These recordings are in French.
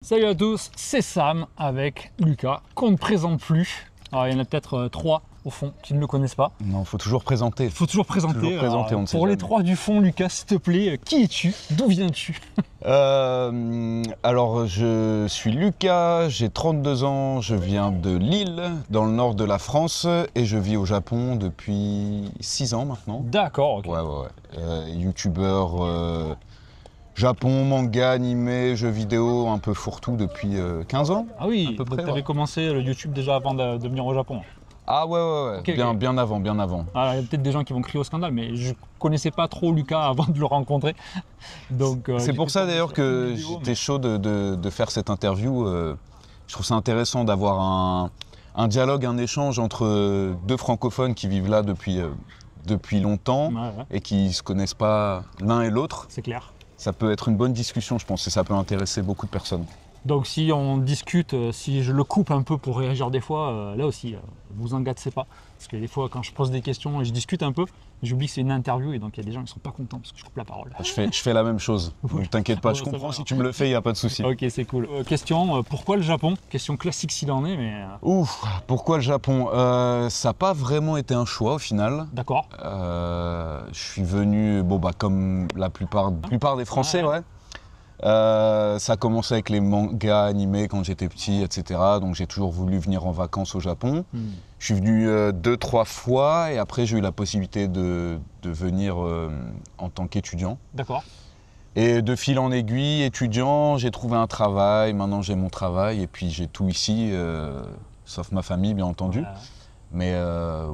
Salut à tous, c'est Sam avec Lucas, qu'on ne présente plus. Alors il y en a peut-être 3 au fond qui ne le connaissent pas. Non, faut toujours présenter. Il faut toujours présenter. On ne sait pour les jamais. 3 du fond, Lucas, s'il te plaît, qui es-tu? D'où viens-tu? Alors, je suis Lucas, j'ai 32 ans, je viens de Lille, dans le nord de la France, et je vis au Japon depuis 6 ans maintenant. D'accord, ok. Ouais. Youtubeur Japon, manga, animé, jeux vidéo, un peu fourre-tout depuis 15 ans. Ah oui, à peu donc près, tu avais ouais. commencé le YouTube déjà avant de venir au Japon. Ah ouais. Ok, bien, ok. bien avant. Alors, il y a peut-être des gens qui vont crier au scandale, mais je connaissais pas trop Lucas avant de le rencontrer. Donc, C'est pour ça d'ailleurs que vidéo, j'étais chaud de faire cette interview. Je trouve ça intéressant d'avoir un dialogue, un échange entre deux francophones qui vivent là depuis longtemps Ouais, et qui ne se connaissent pas l'un et l'autre. c'est clair. Ça peut être une bonne discussion, je pense, et ça peut intéresser beaucoup de personnes. Donc si on discute, si je le coupe un peu pour réagir des fois, là aussi, vous en gâtez pas. Parce que des fois, quand je pose des questions et je discute un peu, j'oublie que c'est une interview et donc il y a des gens qui sont pas contents parce que je coupe la parole. Je fais la même chose, donc t'inquiète pas, Ouais, je ça comprends va, si alors. tu me le fais, il n'y a pas de souci. Ok, c'est cool. Question, pourquoi le Japon? Question classique s'il en est, mais Ouf, pourquoi le Japon? Ça n'a pas vraiment été un choix au final. d'accord. Je suis venu, comme la plupart des Français, Ouais. ouais. Ça a commencé avec les mangas animés quand j'étais petit, etc. Donc j'ai toujours voulu venir en vacances au Japon. Je suis venu 2-3 fois et après j'ai eu la possibilité de venir en tant qu'étudiant. D'accord. Et de fil en aiguille, étudiant, j'ai trouvé un travail, maintenant j'ai mon travail et puis j'ai tout ici, sauf ma famille bien entendu. Mais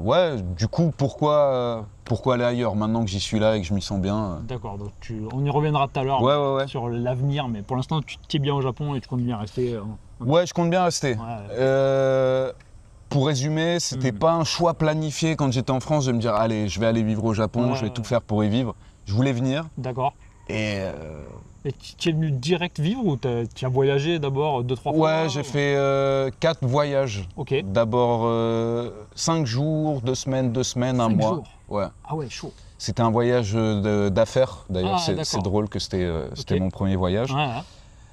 ouais, du coup, pourquoi aller ailleurs maintenant que j'y suis là et que je m'y sens bien? D'accord, donc on y reviendra tout à l'heure Ouais. sur l'avenir, mais pour l'instant tu es bien au Japon et tu comptes bien rester. Ouais, je compte bien rester. Ouais. Pour résumer, c'était pas un choix planifié quand j'étais en France de me dire allez, je vais aller vivre au Japon, Ouais. je vais tout faire pour y vivre. Je voulais venir D'accord. et Et tu es venu direct vivre ou tu as voyagé d'abord 2-3 fois? ouais, j'ai fait 4 voyages. Ok. D'abord 5 jours, 2 semaines, 2 semaines, un 5 mois. jours. Ouais. Ah ouais, chaud. C'était un voyage d'affaires d'ailleurs. Ah, C'est d'accord. drôle que c'était Ok. mon premier voyage. Ouais.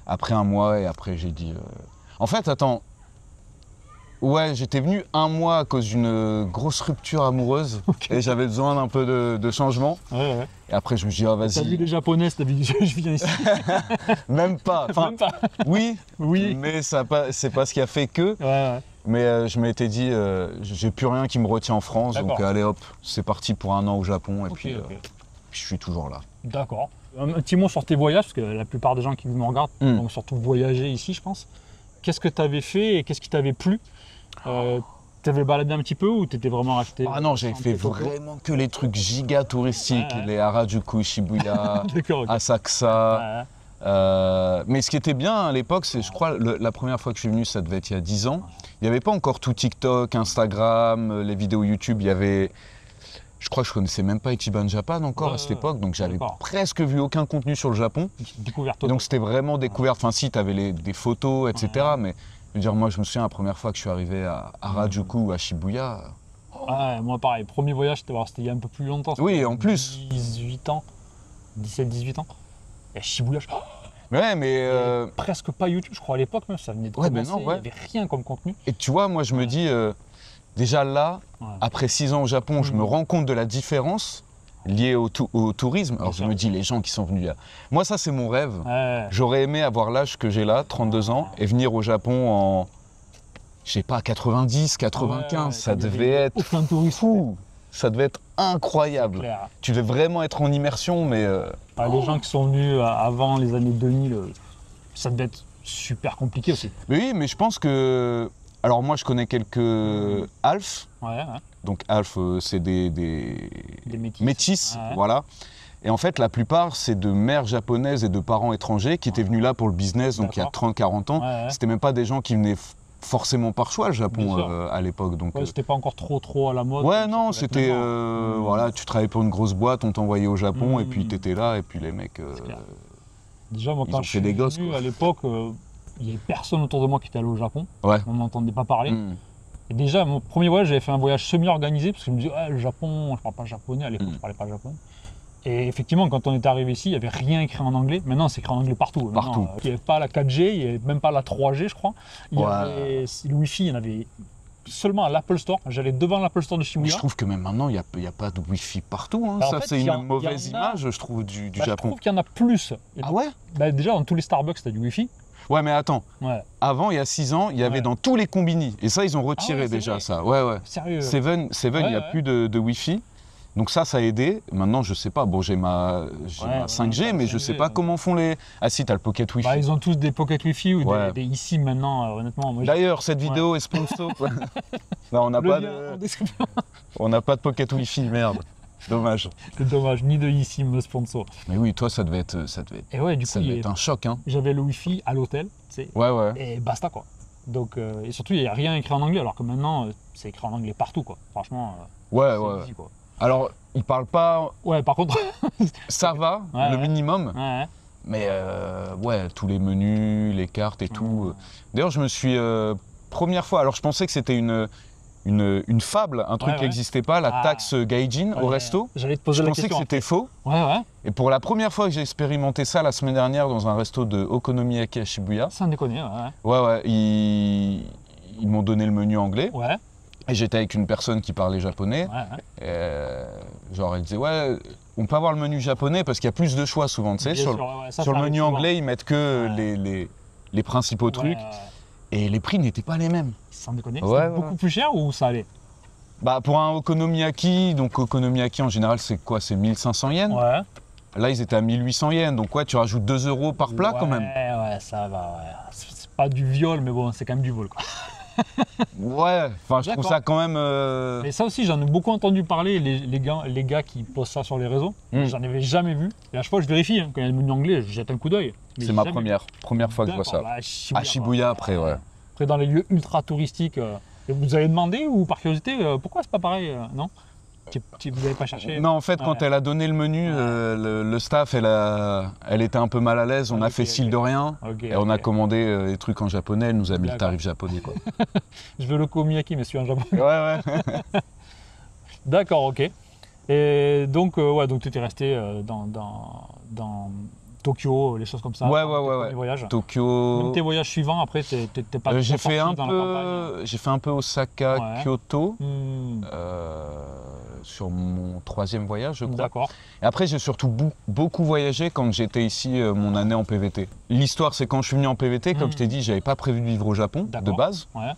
Après un mois et après j'ai dit. En fait, attends. Ouais, j'étais venu un mois à cause d'une grosse rupture amoureuse et j'avais besoin d'un peu de changement. Ouais. Et après, je me suis dit, ah, T'as vu vas-y. les japonaises, t'as vu, je viens ici. Même pas. Enfin, Même pas. oui, Oui. mais c'est pas ce qui a fait que. Ouais. Mais je m'étais dit, j'ai plus rien qui me retient en France, donc D'accord. allez hop, c'est parti pour un an au Japon et Ok, puis, ok. puis je suis toujours là. D'accord. Un petit mot sur tes voyages, parce que la plupart des gens qui me regardent vont surtout voyager ici, je pense. Qu'est-ce que tu avais fait et qu'est-ce qui t'avait plu? T'avais baladé un petit peu ou t'étais vraiment resté? Ah non, j'ai fait vraiment que les trucs giga touristiques, Ouais. les Harajuku, Shibuya, D'accord, ok. Asakusa. Ouais. Mais ce qui était bien à l'époque, c'est, je crois, la première fois que je suis venu, ça devait être il y a 10 ans. Il n'y avait pas encore tout TikTok, Instagram, les vidéos YouTube. Il y avait, je crois que je connaissais même pas Ichiban Japan encore à cette époque, donc j'avais d'accord. presque vu aucun contenu sur le Japon. Une petite découverte. Et donc c'était vraiment découverte. Enfin si, tu avais des photos, etc. Ouais. Mais je veux dire, moi je me souviens la première fois que je suis arrivé à Harajuku ou à Shibuya. Ouais, moi pareil, premier voyage, c'était il y a un peu plus longtemps. Oui, c'était en plus. 18 ans, 17-18 ans. Et Shibuya, Ouais, mais il y avait presque pas YouTube, je crois à l'époque même, ça venait de Ouais, commencer, ben non, ouais. il n'y avait rien comme contenu. et tu vois, moi je me dis, déjà là, Ouais. après 6 ans au Japon, je me rends compte de la différence liée au tourisme. Alors Bien je sûr. me dis, les gens qui sont venus là. Moi, ça, c'est mon rêve. Ouais. J'aurais aimé avoir l'âge que j'ai là, 32 ans, et venir au Japon en, je sais pas, 90, 95. Ouais, Ça il y devait avait être aucun tourisme. fou. Ça devait être incroyable. Clair. Tu devais vraiment être en immersion, mais Les gens qui sont venus avant les années 2000, ça devait être super compliqué aussi. mais oui, mais je pense que. Alors moi, je connais quelques Alf. Ouais. Donc Alf, c'est des Des métis. métis, Ouais. voilà. Et en fait, la plupart, c'est de mères japonaises et de parents étrangers qui étaient venus là pour le business, donc il y a D'accord. 30-40 ans. Ouais. C'était même pas des gens qui venaient forcément par choix, le Bien Japon, sûr. à l'époque. Donc, Ouais, c'était pas encore trop à la mode. ouais, comme non, ça peut être c'était... maintenant. Voilà, tu travaillais pour une grosse boîte, on t'envoyait au Japon, et puis t'étais là, et puis les mecs... clair. Déjà, moi, ils quand ont je fait suis des gosses, venu quoi. à l'époque, il n'y avait personne autour de moi qui était allé au Japon. Ouais. On n'entendait pas parler. Mm. Et déjà, mon premier voyage, j'avais fait un voyage semi-organisé parce que je me disais, ah, le Japon, je parle pas japonais. À l'époque, je parlais pas japonais. Et effectivement, quand on est arrivé ici, il n'y avait rien écrit en anglais. Maintenant, c'est écrit en anglais partout. Partout. Il n'y avait pas la 4G, il n'y avait même pas la 3G, je crois. Il y Ouais. avait le Wi-Fi, il y en avait seulement à l'Apple Store. J'allais devant l'Apple Store de Mais Shibuya. je trouve que même maintenant, il n'y a pas de Wi-Fi partout. Hein. Bah, en Ça, fait, c'est il y une en mauvaise a- image, je trouve, du Je Japon. trouve qu'il y en a plus. Ah ouais? Bah, déjà, dans tous les Starbucks, tu as du Wi-Fi. Ouais, mais attends. Ouais. Avant, il y a 6 ans, il y avait Ouais. dans tous les combini. Et ça, ils ont retiré Ah ouais, c'est déjà vrai. ça. Ouais, ouais. Sérieux. Seven, il n'y a Ouais, ouais. plus de Wi-Fi. Donc ça a aidé. Maintenant, je sais pas. Bon, j'ai ma 5G, ouais, mais je 5G, sais pas comment font les... Ah si, t'as le Pocket Wi-Fi. Bah, ils ont tous des pocket Wi-Fi ou Ouais. des ici maintenant, honnêtement. Moi, D'ailleurs, cette vidéo est sponsor. Non, on n'a le pas, lien en description. on n'a pas de Pocket Wi-Fi, merde. Dommage. C'est dommage, ni de ici me sponsor. Mais oui, toi, ça devait être Et ouais, du coup, ça devait être un choc, hein. j'avais le Wi-Fi à l'hôtel, tu sais, Ouais, ouais. et basta quoi. Donc, et surtout, il n'y a rien écrit en anglais, alors que maintenant, c'est écrit en anglais partout quoi. Franchement, Ouais, c'est ouais. easy, quoi. Alors, ils parlent pas... Ouais, par contre, Ça va, Ouais, le ouais. minimum. ouais, Mais ouais, tous les menus, les cartes et tout. D'ailleurs, je me suis... première fois, alors je pensais que c'était une fable, un truc Ouais, qui ouais. n'existait pas, la Ah. taxe gaijin au ouais. resto. J'allais te Je poser la pensais que question. c'était faux. Ouais, ouais, Et pour la première fois que j'ai expérimenté ça la semaine dernière dans un resto de Okonomiyaki à Shibuya, sans déconner, ouais. ouais, ils m'ont donné le menu anglais. Ouais, Et j'étais avec une personne qui parlait japonais. ouais, ouais. Genre, elle disait, ouais, on peut avoir le menu japonais parce qu'il y a plus de choix souvent, tu sais. Bien Sur, sûr, ouais, ça sur le arrive menu souvent. anglais, ils mettent que Ouais. les principaux Ouais, trucs. ouais. Et les prix n'étaient pas les mêmes. Sans déconner. Ouais, C'était ouais. beaucoup plus cher ou ça allait? Bah, pour un okonomiyaki, donc okonomiyaki en général, c'est quoi? C'est 1500 yens. Ouais. Là, ils étaient à 1800 yens. Donc, ouais, tu rajoutes 2 euros par plat quand même. Ouais, ça va, ouais. C'est pas du viol, mais bon, c'est quand même du vol, quoi. Ouais, enfin, je trouve D'accord. ça quand même. Mais ça aussi, j'en ai beaucoup entendu parler, les gars qui postent ça sur les réseaux. Mm. J'en avais jamais vu. Et à chaque fois, je vérifie. Hein. Quand il y a le menu anglais, je jette un coup d'œil. Mais C'est ma jamais première fois que je vois ça. D'accord, bah, Shibuya, À Shibuya, quoi. après, ouais. Après, dans les lieux ultra touristiques. Et vous avez demandé ou par curiosité, pourquoi c'est pas pareil non vous n'avez pas cherché? Non, en fait, quand Ouais. elle a donné le menu, le staff, elle était un peu mal à l'aise. On a Ok, fait style ok. de rien. Ok, Et on a ok. commandé des trucs en japonais. Elle nous a mis le D'accord. tarif japonais, quoi. Je veux le Komiyaki, mais celui en japonais. Ouais, ouais. D'accord, ok. Et donc, ouais, donc tu étais resté dans Tokyo, les choses comme ça. Ouais, pendant ouais, tes ouais, premiers ouais. voyages. Même Tokyo. tes voyages suivants, après, t'es pas J'ai trop fait sorti un dans la campagne. peu, j'ai fait un peu Osaka, Ouais. Kyoto, Hmm, sur mon 3e voyage, je crois. D'accord. Et après, j'ai surtout beaucoup voyagé quand j'étais ici, mon année en PVT. L'histoire, c'est quand je suis venu en PVT, comme Mm. je t'ai dit, j'avais pas prévu de vivre au Japon de D'accord. base. Ouais.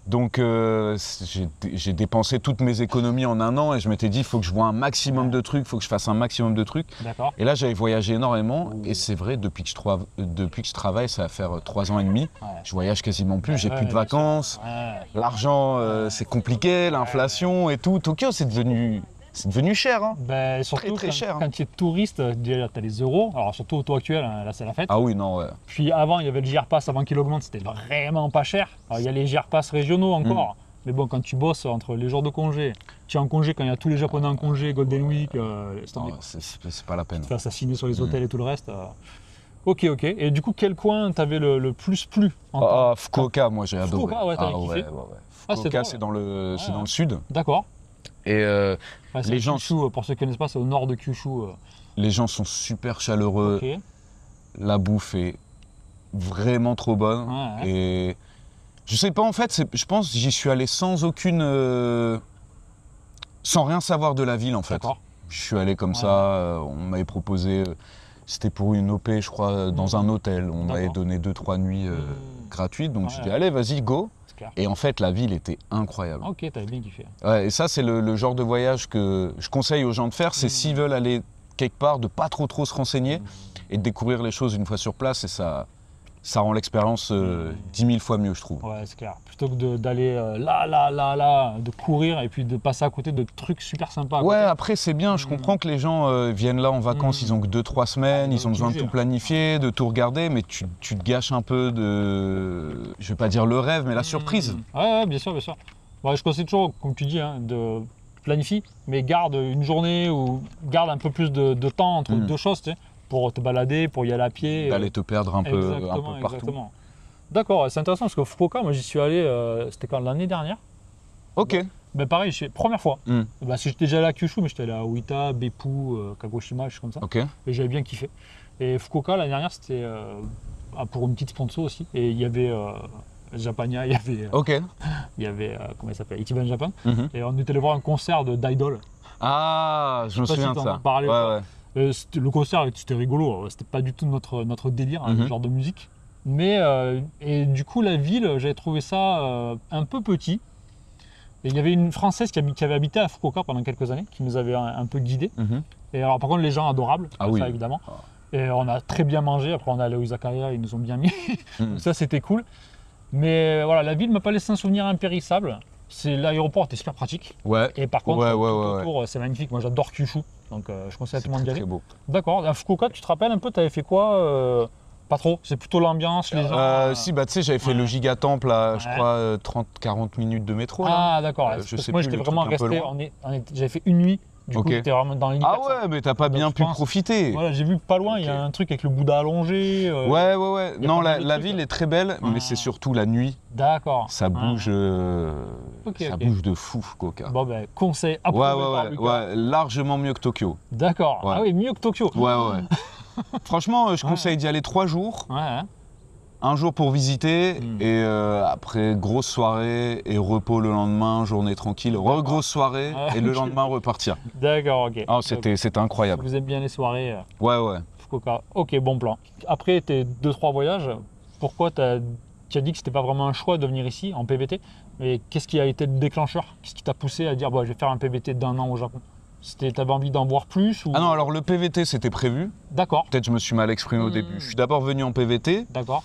Donc, j'ai dépensé toutes mes économies en un an et je m'étais dit, il faut que je vois un maximum Ouais. de trucs, il faut que je fasse un maximum de trucs. D'accord. Et là, j'avais voyagé énormément. Ouh. Et c'est vrai, depuis que je travaille, ça va faire 3 ans et demi, Ouais. je voyage quasiment plus, j'ai Ouais, plus de bien sûr. vacances. Ouais. L'argent, c'est compliqué, l'inflation et tout. Tokyo, c'est devenu cher, hein. Ben, surtout très quand, cher, hein. quand tu es touriste, déjà tu as les euros. Alors surtout au taux actuel, hein, là c'est la fête. Ah oui, non, ouais. Puis avant, il y avait le JR Pass avant qu'il augmente, c'était vraiment pas cher. Alors il y a les JR Pass régionaux encore. Mais bon, quand tu bosses entre les jours de congé, tu es en congé quand il y a tous les Japonais en congé, Golden Week, laisse tomber. Non, c'est pas la peine. Tu te fais assassiner sur les hôtels et tout le reste. Ok, ok. Et du coup, quel coin t'avais le plus plu en Ah, Fukuoka, moi j'ai adoré. Fukuoka, ouais, t'avais ah, kiffé. ouais. Ah, c'est Fukuoka, drôle. c'est dans le, c'est Ouais. dans le sud. D'accord. Et Ouais, c'est Les à gens- Kyushu, pour ceux qui ne connaissent pas, c'est au nord de Kyushu. les gens sont super chaleureux. Ok. La bouffe est vraiment trop bonne. Ouais. Et je sais pas, en fait, je pense que j'y suis allé sans sans rien savoir de la ville, en fait. D'accord. Je suis allé comme Ouais. ça, on m'avait proposé, c'était pour une OP, je crois, dans un hôtel. On m'avait D'accord. donné 2-3 nuits gratuites, donc Ouais. j'ai dit, allez, vas-y, go. C'est clair. Et en fait, la ville était incroyable. Ok, t'avais bien kiffé. Ouais, et ça, c'est le genre de voyage que je conseille aux gens de faire, c'est s'ils veulent aller quelque part, de pas trop se renseigner et de découvrir les choses une fois sur place, et ça rend l'expérience 10 000 fois mieux, je trouve. Ouais, c'est clair. Plutôt que d'aller là, de courir et puis de passer à côté de trucs super sympas. à Ouais, côté. après c'est bien, je comprends que les gens viennent là en vacances, ils ont que 2-3 semaines, Ah, ils ont besoin de utiliser. tout planifier, de tout regarder, mais tu te gâches un peu de, je vais pas dire le rêve, mais la surprise. Ouais, bien sûr, bien sûr. Ouais, je conseille toujours, comme tu dis, hein, de planifier, mais garde une journée ou garde un peu plus de temps entre deux choses, tu sais, pour te balader, pour y aller à pied. D'aller te perdre un peu partout. D'accord, c'est intéressant parce que Fukuoka, moi j'y suis allé, c'était quand l'année dernière. Ok. Ben pareil, première fois. Hmm. Bah, j'étais déjà allé à Kyushu, mais j'étais allé à Oita, Beppu, Kagoshima, je suis comme ça. Ok. Et j'avais bien kiffé. Et Fukuoka, l'année dernière, c'était pour une petite sponsor aussi. Et il y avait Japania, Ok. il y avait comment il s'appelle, Ichiban Japan. Mhm. Et on était allé voir un concert d'Idol. Ah, je me sais pas souviens si de t'en ça. as parlé ou pas. Ouais. Le concert, c'était rigolo. C'était pas du tout notre délire, hein, Mhm. ce genre de musique. Mais, et du coup, la ville, j'avais trouvé ça un peu petit. Et il y avait une Française qui avait habité à Fukuoka pendant quelques années, qui nous avait un peu guidés. Mhm. Et alors, par contre, les gens adorables, Ah ça oui. évidemment. Et on a très bien mangé. Après, on est allé au izakaya, ils nous ont bien mis. Mhm. Donc ça, c'était cool. Mais voilà, la ville m'a pas laissé un souvenir impérissable. L'aéroport était super pratique. Ouais. Et par contre, Ouais, tout ouais. autour, c'est magnifique. Moi, j'adore Kyushu. Donc, je conseille à tout le monde d'y Très, aller. très beau. D'accord. À Fukuoka, tu te rappelles un peu, tu avais fait quoi Pas trop. C'est plutôt l'ambiance, les gens. Si, bah tu sais, j'avais fait ouais. le Gigatemple à, je Ouais. crois, 30-40 minutes de métro. Là. Ah, d'accord. je Parce sais que moi, plus, j'étais le vraiment truc un peu resté. loin. J'avais fait une nuit. Du coup, Ok. j'étais vraiment dans l'univers. Ah ouais, mais t'as pas Donc, bien je pu pense- profiter. Voilà, j'ai vu pas loin, il y a Ok. un truc avec le Bouddha allongé. Ouais. y a Non, pas mal de la trucs. ville est très belle, mais Ouais. c'est surtout la nuit. D'accord. Ça bouge, Ok, ça ok. bouge de fou, Fukuoka. Bon, ben, conseil Ouais, approuvé par Lucas. ouais, largement mieux que Tokyo. D'accord. Ouais. Ah oui, mieux que Tokyo. Ouais. Franchement, je Ouais. conseille d'y aller 3 jours. Ouais. Un jour pour visiter Mm. et après grosse soirée et repos le lendemain, journée tranquille, grosse soirée Ouais, et le ok. lendemain repartir. D'accord, ok. Ah, c'était incroyable. Vous aimez bien les soirées Ouais. Fukuoka. Ok, bon plan. Après tes 2-3 voyages, pourquoi tu as dit que c'était pas vraiment un choix de venir ici en PVT, mais qu'est-ce qui a été le déclencheur? Qu'est-ce qui t'a poussé à dire bah, je vais faire un PVT d'1 an au Japon? T'avais envie d'en voir plus ou... Ah non, alors le PVT c'était prévu. D'accord, Peut-être je me suis mal exprimé au début. Je suis d'abord venu en PVT. d'accord.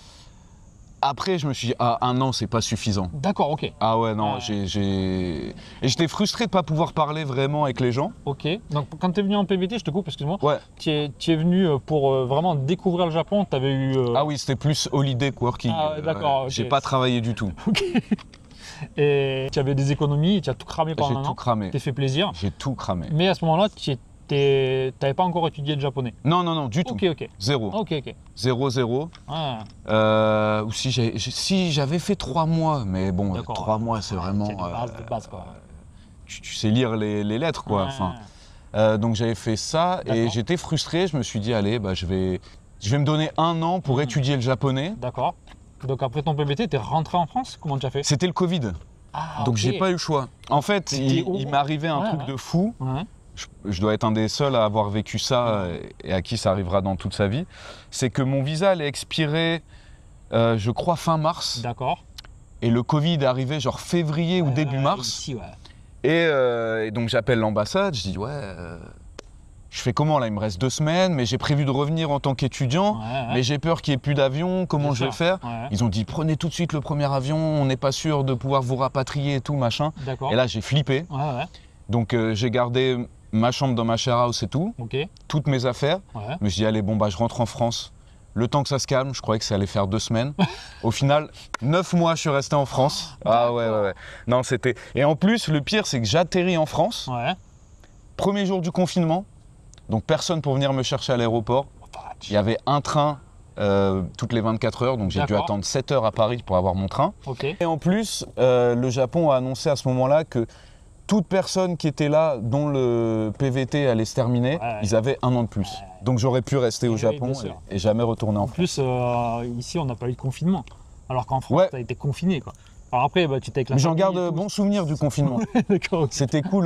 Après, je me suis dit, ah, 1 an, c'est pas suffisant. D'accord, ok. Ah ouais, non, Ouais. Et j'étais frustré de pas pouvoir parler vraiment avec les gens. Ok. Donc quand tu es venu en PVT, je te coupe, excuse-moi. Ouais. Tu es venu pour vraiment découvrir le Japon. Tu avais eu. Ah oui, c'était plus holiday working. Ah ouais, d'accord, ok. J'ai pas travaillé du tout. Ok. Et tu avais des économies, tu as tout cramé J'ai pendant un tout an. cramé. T'es fait plaisir. J'ai tout cramé. Mais à ce moment-là, tu n'avais pas encore étudié le japonais. Non, du tout. Ok. Zéro. Ok. 0. Ouais. Ou si j'avais fait 3 mois, mais bon, D'accord. 3 mois, c'est vraiment. C'est de base, quoi. Tu sais lire les lettres, quoi. Ouais. Enfin, donc j'avais fait ça et D'accord. j'étais frustré. Je me suis dit, allez, bah, je vais me donner 1 an pour Mhm. étudier le japonais. D'accord. Donc après ton PVT, tu es rentré en France? Comment tu as fait? C'était le Covid, Ah, donc ok. j'ai pas eu le choix. En fait, il m'est arrivé un Ouais, truc ouais. de fou. Ouais. Je dois être un des seuls à avoir vécu ça et à qui ça arrivera dans toute sa vie. C'est que mon visa allait expirer, je crois, fin mars. D'accord. Et le Covid est arrivé genre février ou début mars. Ici, ouais. Et donc j'appelle l'ambassade, je dis ouais, je fais comment là? Il me reste 2 semaines, mais j'ai prévu de revenir en tant qu'étudiant, Ouais. mais j'ai peur qu'il n'y ait plus d'avion, comment Bien je vais sûr. faire? Ouais. Ils ont dit prenez tout de suite le premier avion, on n'est pas sûr de pouvoir vous rapatrier et tout machin. D'accord. Et là j'ai flippé, Ouais. donc j'ai gardé ma chambre dans ma share house et tout, Ok. toutes mes affaires. Ouais. Je me suis dit allez bon bah je rentre en France. Le temps que ça se calme, je croyais que ça allait faire 2 semaines. Au final, 9 mois, je suis resté en France. Ah ouais. Non, c'était. Et en plus, le pire, c'est que j'atterris en France, Ouais. premier jour du confinement. Donc personne pour venir me chercher à l'aéroport. Il y avait un train toutes les 24 heures, donc j'ai dû D'accord. attendre 7 heures à Paris pour avoir mon train. Ok. Et en plus, le Japon a annoncé à ce moment-là que toute personne qui était là, dont le PVT allait se terminer, Ouais. ils avaient 1 an de plus. Donc j'aurais pu rester au Oui, Japon bien sûr. et jamais retourner en En France. plus, ici, on n'a pas eu de confinement. Alors qu'en France, Ouais. tu as été confiné, quoi. Alors après, bah, tu t'es avec la Mais j'en famille garde et tout. bon souvenir du confinement. D'accord. ok. C'était cool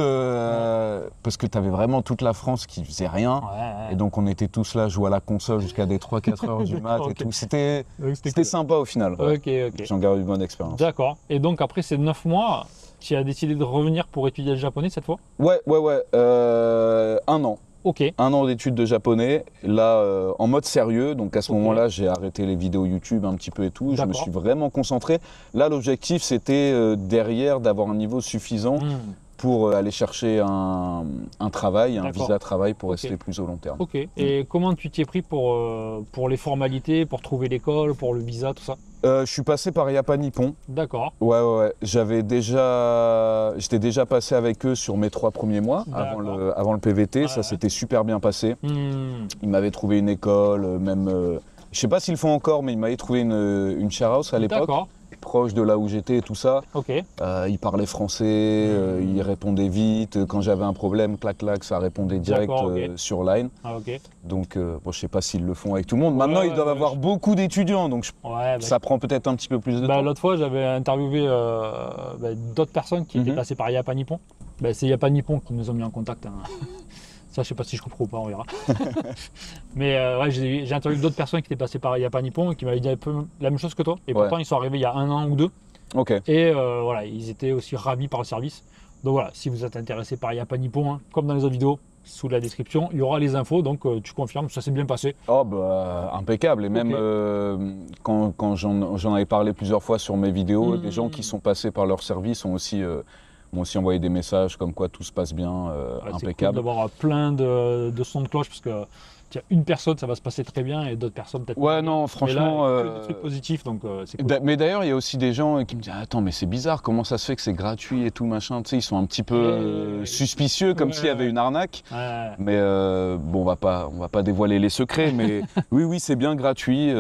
parce que tu avais vraiment toute la France qui faisait rien. Ouais. Et donc on était tous là, jouer à la console jusqu'à des 3-4 heures du mat D'accord, et ok. tout. C'était Donc, c'était sympa au final. ouais. Ok. J'en garde une bonne expérience. D'accord. Et donc après ces 9 mois, tu as décidé de revenir pour étudier le japonais cette fois? Ouais. 1 an. Ok. 1 an d'études de japonais, là en mode sérieux. Donc à ce Ok. moment-là, j'ai arrêté les vidéos YouTube un petit peu et tout. Je me D'accord. suis vraiment concentré. Là, l'objectif, c'était derrière d'avoir un niveau suffisant Hmm. pour aller chercher un travail, un D'accord. visa travail pour Ok. rester plus au long terme. Ok. Et comment tu t'y es pris pour les formalités, pour trouver l'école, pour le visa, tout ça? Je suis passé par Japan Nippon. D'accord. Ouais. J'étais déjà passé avec eux sur mes 3 premiers mois avant le PVT. Ouais, Ça ouais. s'était super bien passé. Hmm. Ils m'avaient trouvé une école, même. Je sais pas s'ils le font encore, mais ils m'avaient trouvé une share house à l'époque. D'accord. proche de là où j'étais et tout ça. Ok. Ils parlaient français, ils répondaient vite. Quand j'avais un problème, clac clac, ça répondait direct Ok. sur Line. Ah, ok. Donc bon, je sais pas s'ils le font avec tout le monde. Maintenant, ils doivent avoir beaucoup d'étudiants, donc ça prend peut-être un petit peu plus de temps. L'autre fois, j'avais interviewé d'autres personnes qui étaient passées par Yapa Nippon. C'est Yapa Nippon qui nous ont mis en contact. Hein. Ça, je sais pas si je comprends ou pas, on verra. Mais j'ai interviewé d'autres personnes qui étaient passées par Yapa Nippon et qui m'avaient dit un peu la même chose que toi. Et pourtant, ils sont arrivés il y a 1 an ou 2. Ok. Et voilà, ils étaient aussi ravis par le service. Donc voilà, si vous êtes intéressé par Yapa Nippon, hein, comme dans les autres vidéos, sous la description, il y aura les infos. Donc tu confirmes, ça s'est bien passé. Oh bah impeccable. Et même quand j'en avais parlé plusieurs fois sur mes vidéos, des gens qui sont passés par leur service m'ont aussi envoyé des messages comme quoi tout se passe bien, impeccable. C'est cool d'avoir plein de sons de cloche parce que une personne ça va se passer très bien et d'autres personnes peut-être. Ouais, non, franchement. Mais là, que des trucs positifs, donc c'est cool. Mais d'ailleurs, il y a aussi des gens qui me disent attends, mais c'est bizarre, comment ça se fait que c'est gratuit et tout machin. Tu sais, ils sont un petit peu suspicieux, comme s'il y avait une arnaque. Mais bon, on va pas dévoiler les secrets, mais oui, c'est bien gratuit.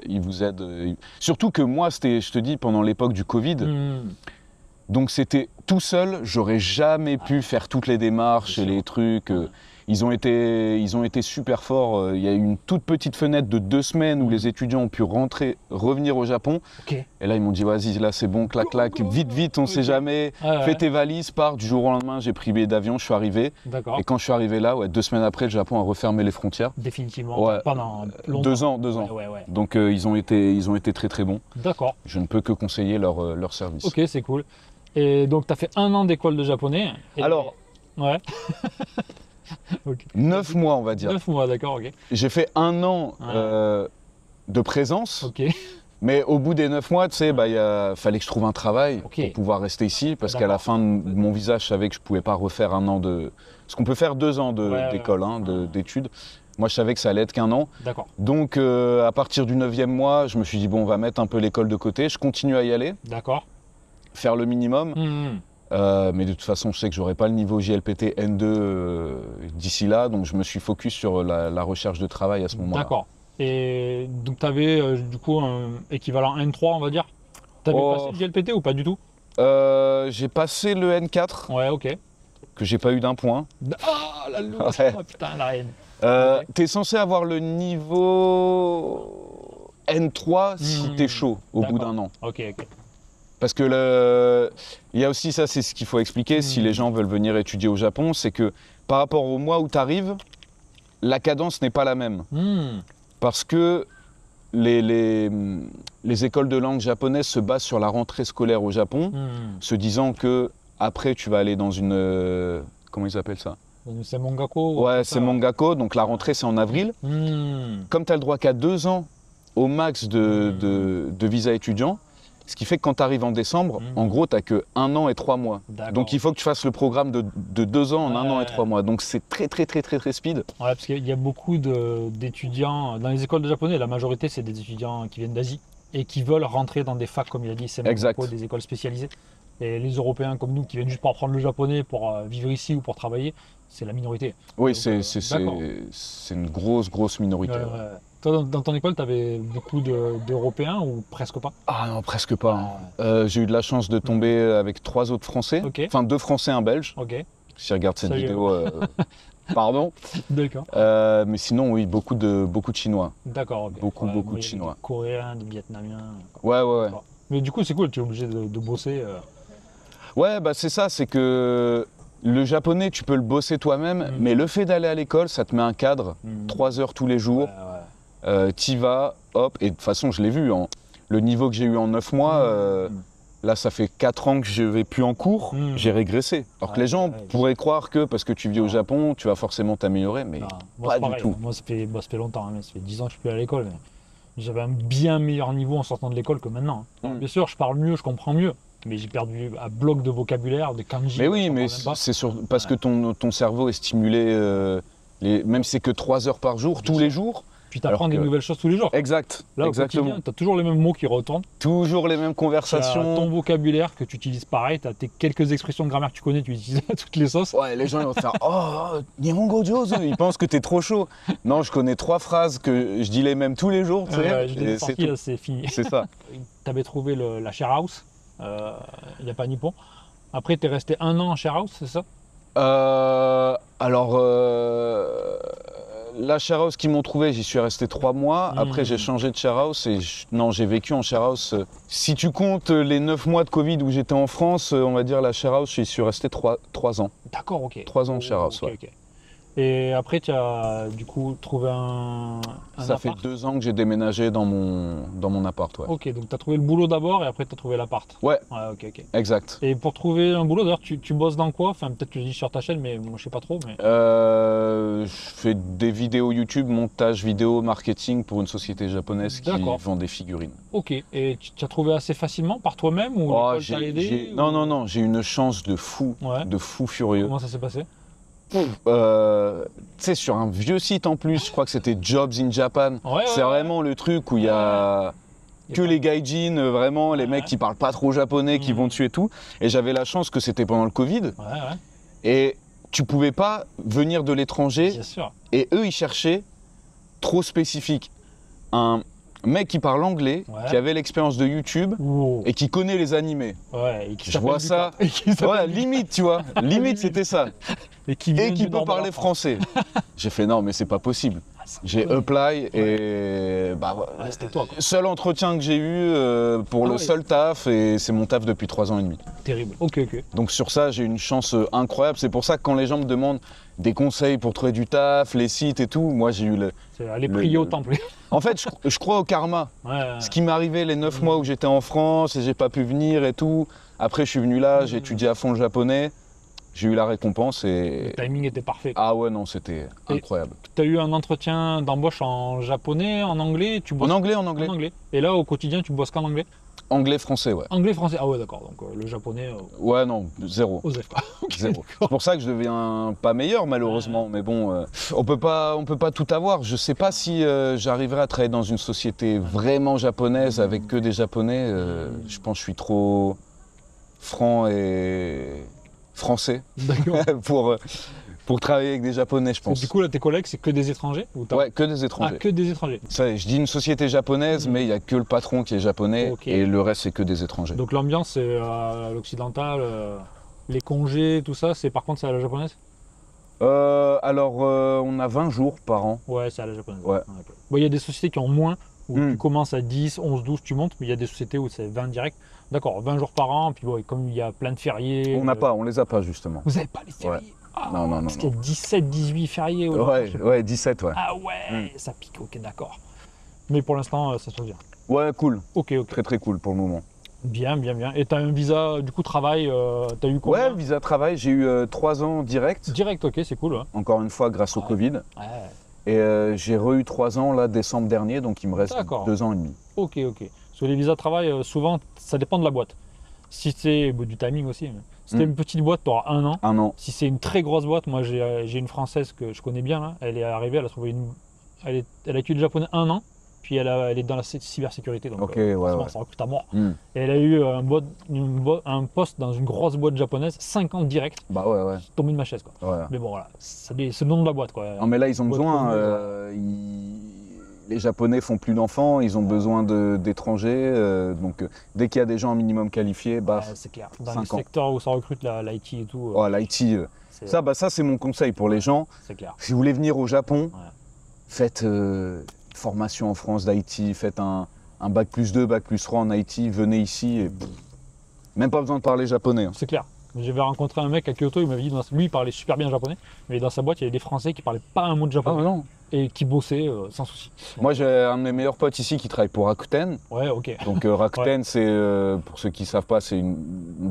Ils vous aident. Surtout que moi, c'était, je te dis, pendant l'époque du Covid. Donc c'était tout seul, j'aurais jamais pu faire toutes les démarches et les trucs. Ils ont été super forts. Il y a eu une toute petite fenêtre de 2 semaines où les étudiants ont pu revenir au Japon. Okay. Et là, ils m'ont dit, vas-y, là, c'est bon, clac, clac, vite, on sait jamais. Fais tes valises, pars. Du jour au lendemain, j'ai pris billet d'avion, je suis arrivé. Et quand je suis arrivé là, 2 semaines après, le Japon a refermé les frontières. Définitivement, pendant longtemps. 2 ans. Ouais. Donc, ils ont été très, très bons. D'accord. Je ne peux que conseiller leur service. Ok, c'est cool. Et donc, tu as fait 1 an d'école de japonais. Alors. Ouais. Okay. 9 mois, on va dire. 9 mois, d'accord, ok. J'ai fait 1 an de présence. Ok. Mais au bout des 9 mois, tu sais, fallait que je trouve un travail pour pouvoir rester ici. Parce qu'à la fin de mon visa, je savais que je ne pouvais pas refaire 1 an de. Parce qu'on peut faire 2 ans d'école, d'études. Moi, je savais que ça allait être qu'1 an. D'accord. Donc, à partir du 9e mois, je me suis dit, bon, on va mettre un peu l'école de côté. Je continue à y aller. D'accord. Faire le minimum. Mais de toute façon, je sais que j'aurai pas le niveau JLPT N2 d'ici là, donc je me suis focus sur la recherche de travail à ce moment-là. D'accord. Et donc tu avais du coup un équivalent N3, on va dire. Tu avais passé le JLPT ou pas du tout? J'ai passé le N4. Ouais, ok. Que j'ai pas eu d'1 point. Ah, la louche. Oh, putain, la reine. T'es censé avoir le niveau N3 si t'es chaud au bout d'1 an. Ok. Parce que il y a aussi ça, c'est ce qu'il faut expliquer si les gens veulent venir étudier au Japon, c'est que par rapport au mois où tu arrives, la cadence n'est pas la même. Parce que les écoles de langue japonaises se basent sur la rentrée scolaire au Japon, se disant que après tu vas aller dans une... comment ils appellent ça? C'est Mongako. Ouais, c'est Mongako, donc la rentrée c'est en avril. Comme tu as le droit qu'à 2 ans au max de visa étudiant, ce qui fait que quand tu arrives en décembre, en gros, tu n'as que 1 an et 3 mois. Donc il faut que tu fasses le programme de 2 ans en 1 an et 3 mois. Donc c'est très speed. Ouais, parce qu'il y a beaucoup d'étudiants dans les écoles de japonais. La majorité, c'est des étudiants qui viennent d'Asie et qui veulent rentrer dans des facs, comme il a dit, c'est des écoles spécialisées. Et les Européens comme nous qui viennent juste pour apprendre le japonais, pour vivre ici ou pour travailler, c'est la minorité. Oui, c'est une grosse minorité. Toi, dans ton école, tu avais beaucoup d'Européens ou presque pas? Ah non, presque pas. J'ai eu de la chance de tomber avec 3 autres Français. Enfin, 2 Français, 1 Belge. Si regarde cette vidéo, pardon. D'accord. Mais sinon, oui, beaucoup de Chinois. D'accord. Beaucoup de Chinois. Des Coréens, des Vietnamiens. Ouais. Mais du coup, c'est cool, tu es obligé de bosser. Ouais, c'est ça, c'est que le japonais, tu peux le bosser toi-même, mais le fait d'aller à l'école, ça te met un cadre, 3 heures tous les jours. T'y vas, hop, et de toute façon, je l'ai vu, le niveau que j'ai eu en 9 mois, là, ça fait 4 ans que je vais plus en cours, j'ai régressé. Alors que les gens pourraient croire que parce que tu vis au Japon, tu vas forcément t'améliorer, mais pas du tout. Moi, ça fait longtemps, hein, ça fait 10 ans que je suis plus à l'école. J'avais un bien meilleur niveau en sortant de l'école que maintenant. Bien sûr, je parle mieux, je comprends mieux. Mais j'ai perdu un bloc de vocabulaire, de kanji. Mais oui, mais c'est parce que ton cerveau est stimulé, même si c'est que 3 heures par jour, tous les jours, Puis tu apprends Alors des que- nouvelles choses tous les jours. Exact, Là, au exactement. quotidien, tu as toujours les mêmes mots qui retournent. Toujours les mêmes Tu as conversations. ton vocabulaire que tu utilises pareil. Tu as tes quelques expressions de grammaire que tu connais, tu utilises à toutes les sauces. Ouais, les gens ils vont te faire Oh, Nihongo Jozu, ils pensent que t'es trop chaud. Non, je connais 3 phrases que je dis les mêmes tous les jours, tu sais. Je l'ai et c'est sorti, tout. là, c'est fini. C'est ça. Tu avais trouvé la share house, il n'y a pas Nippon. Après, tu es resté 1 an en share house, c'est ça? Alors, la share house qu'ils m'ont trouvé, j'y suis resté 3 mois. Après, j'ai changé de share house et non, j'ai vécu en share house. Si tu comptes les 9 mois de Covid où j'étais en France, on va dire la share house, j'y suis resté 3 ans. D'accord, ok. 3 ans de share house, Ok, ouais. ok. Et après, tu as du coup trouvé un Ça fait appart. 2 ans que j'ai déménagé dans mon appart, ouais. Ok, donc tu as trouvé le boulot d'abord et après tu as trouvé l'appart. Ouais, Ouais, ok, ok. exact. Et pour trouver un boulot, d'ailleurs, tu bosses dans quoi? Enfin, peut-être que tu le dis sur ta chaîne, mais moi je sais pas trop. Mais... Je fais des vidéos YouTube, montage vidéo, marketing pour une société japonaise qui D'accord. vend des figurines. Ok, et tu as trouvé assez facilement par toi-même ou Oh, l'école t'a aidé Non, ou- non, non, j'ai une chance Ouais. de fou furieux. Comment ça s'est passé? Tu sais, sur un vieux site en plus, je crois que c'était Jobs in Japan. Ouais, C'est vraiment le truc où il y a que les gaijins, vraiment, les mecs qui parlent pas trop japonais, qui vont dessus et tout. Et j'avais la chance que c'était pendant le Covid. Ouais, ouais, Et tu pouvais pas venir de l'étranger. bien sûr. Et eux, ils cherchaient trop spécifique. Un mec qui parle anglais, Ouais. qui avait l'expérience de YouTube Wow. et qui connaît les animés. Ouais, et qui Je s'appelle vois ça. Lucas. Et qui s'appelle Ouais, Lucas. limite, tu vois. Limite, c'était ça. Et qui vient Et qui du peut nord de la parler France. français. J'ai fait non, mais c'est pas possible. Ah, c'est J'ai cool. apply et bah, Ouais, c'était toi, quoi. seul entretien que j'ai eu pour Ah le ouais. seul taf et c'est mon taf depuis 3 ans et demi. Terrible. Ok, ok. Donc sur ça, j'ai une chance incroyable. C'est pour ça que quand les gens me demandent des conseils pour trouver du taf, les sites et tout, moi j'ai eu le... C'est aller Le- prier au temple. En fait, je crois au karma. Ouais. Ce qui m'est arrivé les 9 mois où j'étais en France et j'ai pas pu venir et tout. Après, je suis venu là, j'ai étudié à fond le japonais. J'ai eu la récompense Le et... timing était parfait. Ah ouais, non, c'était incroyable. Tu as eu un entretien d'embauche en japonais, en anglais, tu bosses En anglais, en en anglais. anglais. Et là, au quotidien, tu bosses qu'en anglais? Anglais, français, ouais. Anglais, français. Ah ouais, d'accord. Donc le japonais, Ouais, non, zéro. Osef, quoi. Ok, Zéro. d'accord. C'est pour ça que je deviens pas meilleur malheureusement, mais bon, on peut pas tout avoir. Je sais pas si j'arriverai à travailler dans une société vraiment japonaise avec que des japonais. Je pense que je suis trop franc et français D'accord. pour travailler avec des japonais, je pense. Du coup, là, tes collègues, c'est que des étrangers ou t'as- Ouais, que des Ah, étrangers. que des étrangers. Ça, je dis une société japonaise, mais il y a que le patron qui est japonais Ok. et le reste c'est que des étrangers. Donc l'ambiance, c'est à l'occidental, les congés, tout ça, c'est par contre, c'est à la japonaise? Alors, on a 20 jours par an. Ouais, c'est à la japonaise. Ouais. Ok. Bon, il y a des sociétés qui ont moins, où Hmm. tu commences à 10, 11, 12, tu montes, mais il y a des sociétés où c'est 20 direct. D'accord, 20 jours par an, puis bon, comme il y a plein de fériés. On les a pas justement. Vous n'avez pas les fériés? Ah, Non, non, non, parce qu'il y a 17, 18 fériés. au Japon, je sais pas. Ouais, 17, ouais. Ah ouais, ça pique, ok, d'accord. Mais pour l'instant, ça se passe bien. Ouais, cool. Ok, ok. Très très cool pour le moment. Bien, bien, bien. Et tu as un visa, du coup, travail, tu as eu combien? Ouais, visa travail, j'ai eu 3 ans direct, Direct, ok, c'est cool. Ouais. encore une fois grâce au Ouais. Covid. Ouais. Et j'ai re-eu 3 ans là, décembre dernier, donc il me reste D'accord. 2 ans et demi. Ok, ok. Sur les visas de travail, souvent, ça dépend de la boîte. Si c'est du timing aussi. Mais si t'es une petite boîte, tu auras 1 an. 1 an. Si c'est une très grosse boîte, moi j'ai une Française que je connais bien, là. Elle est arrivée, elle a trouvé elle a étudié le japonais 1 an, puis elle est dans la cybersécurité. Donc, Ok, ouais, forcément, ouais. ça recrute à mort. Hmm. Et elle a eu un poste dans une grosse boîte japonaise, 5 ans direct, Bah ouais, ouais. tombé de ma chaise, quoi. ouais. Mais bon, voilà, c'est le nom de la boîte, quoi. Non mais là ils ont Boîte besoin, connue, les Japonais font plus d'enfants, ils ont besoin d'étrangers, donc dès qu'il y a des gens un minimum qualifiés, bah, Ouais, c'est clair. Dans 5 les ans. secteurs où ça recrute, l'IT et tout, Oh, l'IT, ça c'est mon conseil pour les gens. c'est clair. Si vous voulez venir au Japon, Ouais. faites formation en France d'IT, faites un bac plus 2, bac plus 3 en IT, venez ici et même pas besoin de parler japonais. Hein. C'est clair. J'avais rencontré un mec à Kyoto, il m'avait dit, lui il parlait super bien japonais, mais dans sa boîte il y avait des Français qui parlaient pas un mot de japonais non. et qui bossaient sans souci. Moi j'ai un de mes meilleurs potes ici qui travaille pour Rakuten. Ouais, ok. Donc Rakuten c'est, pour ceux qui savent pas, c'est une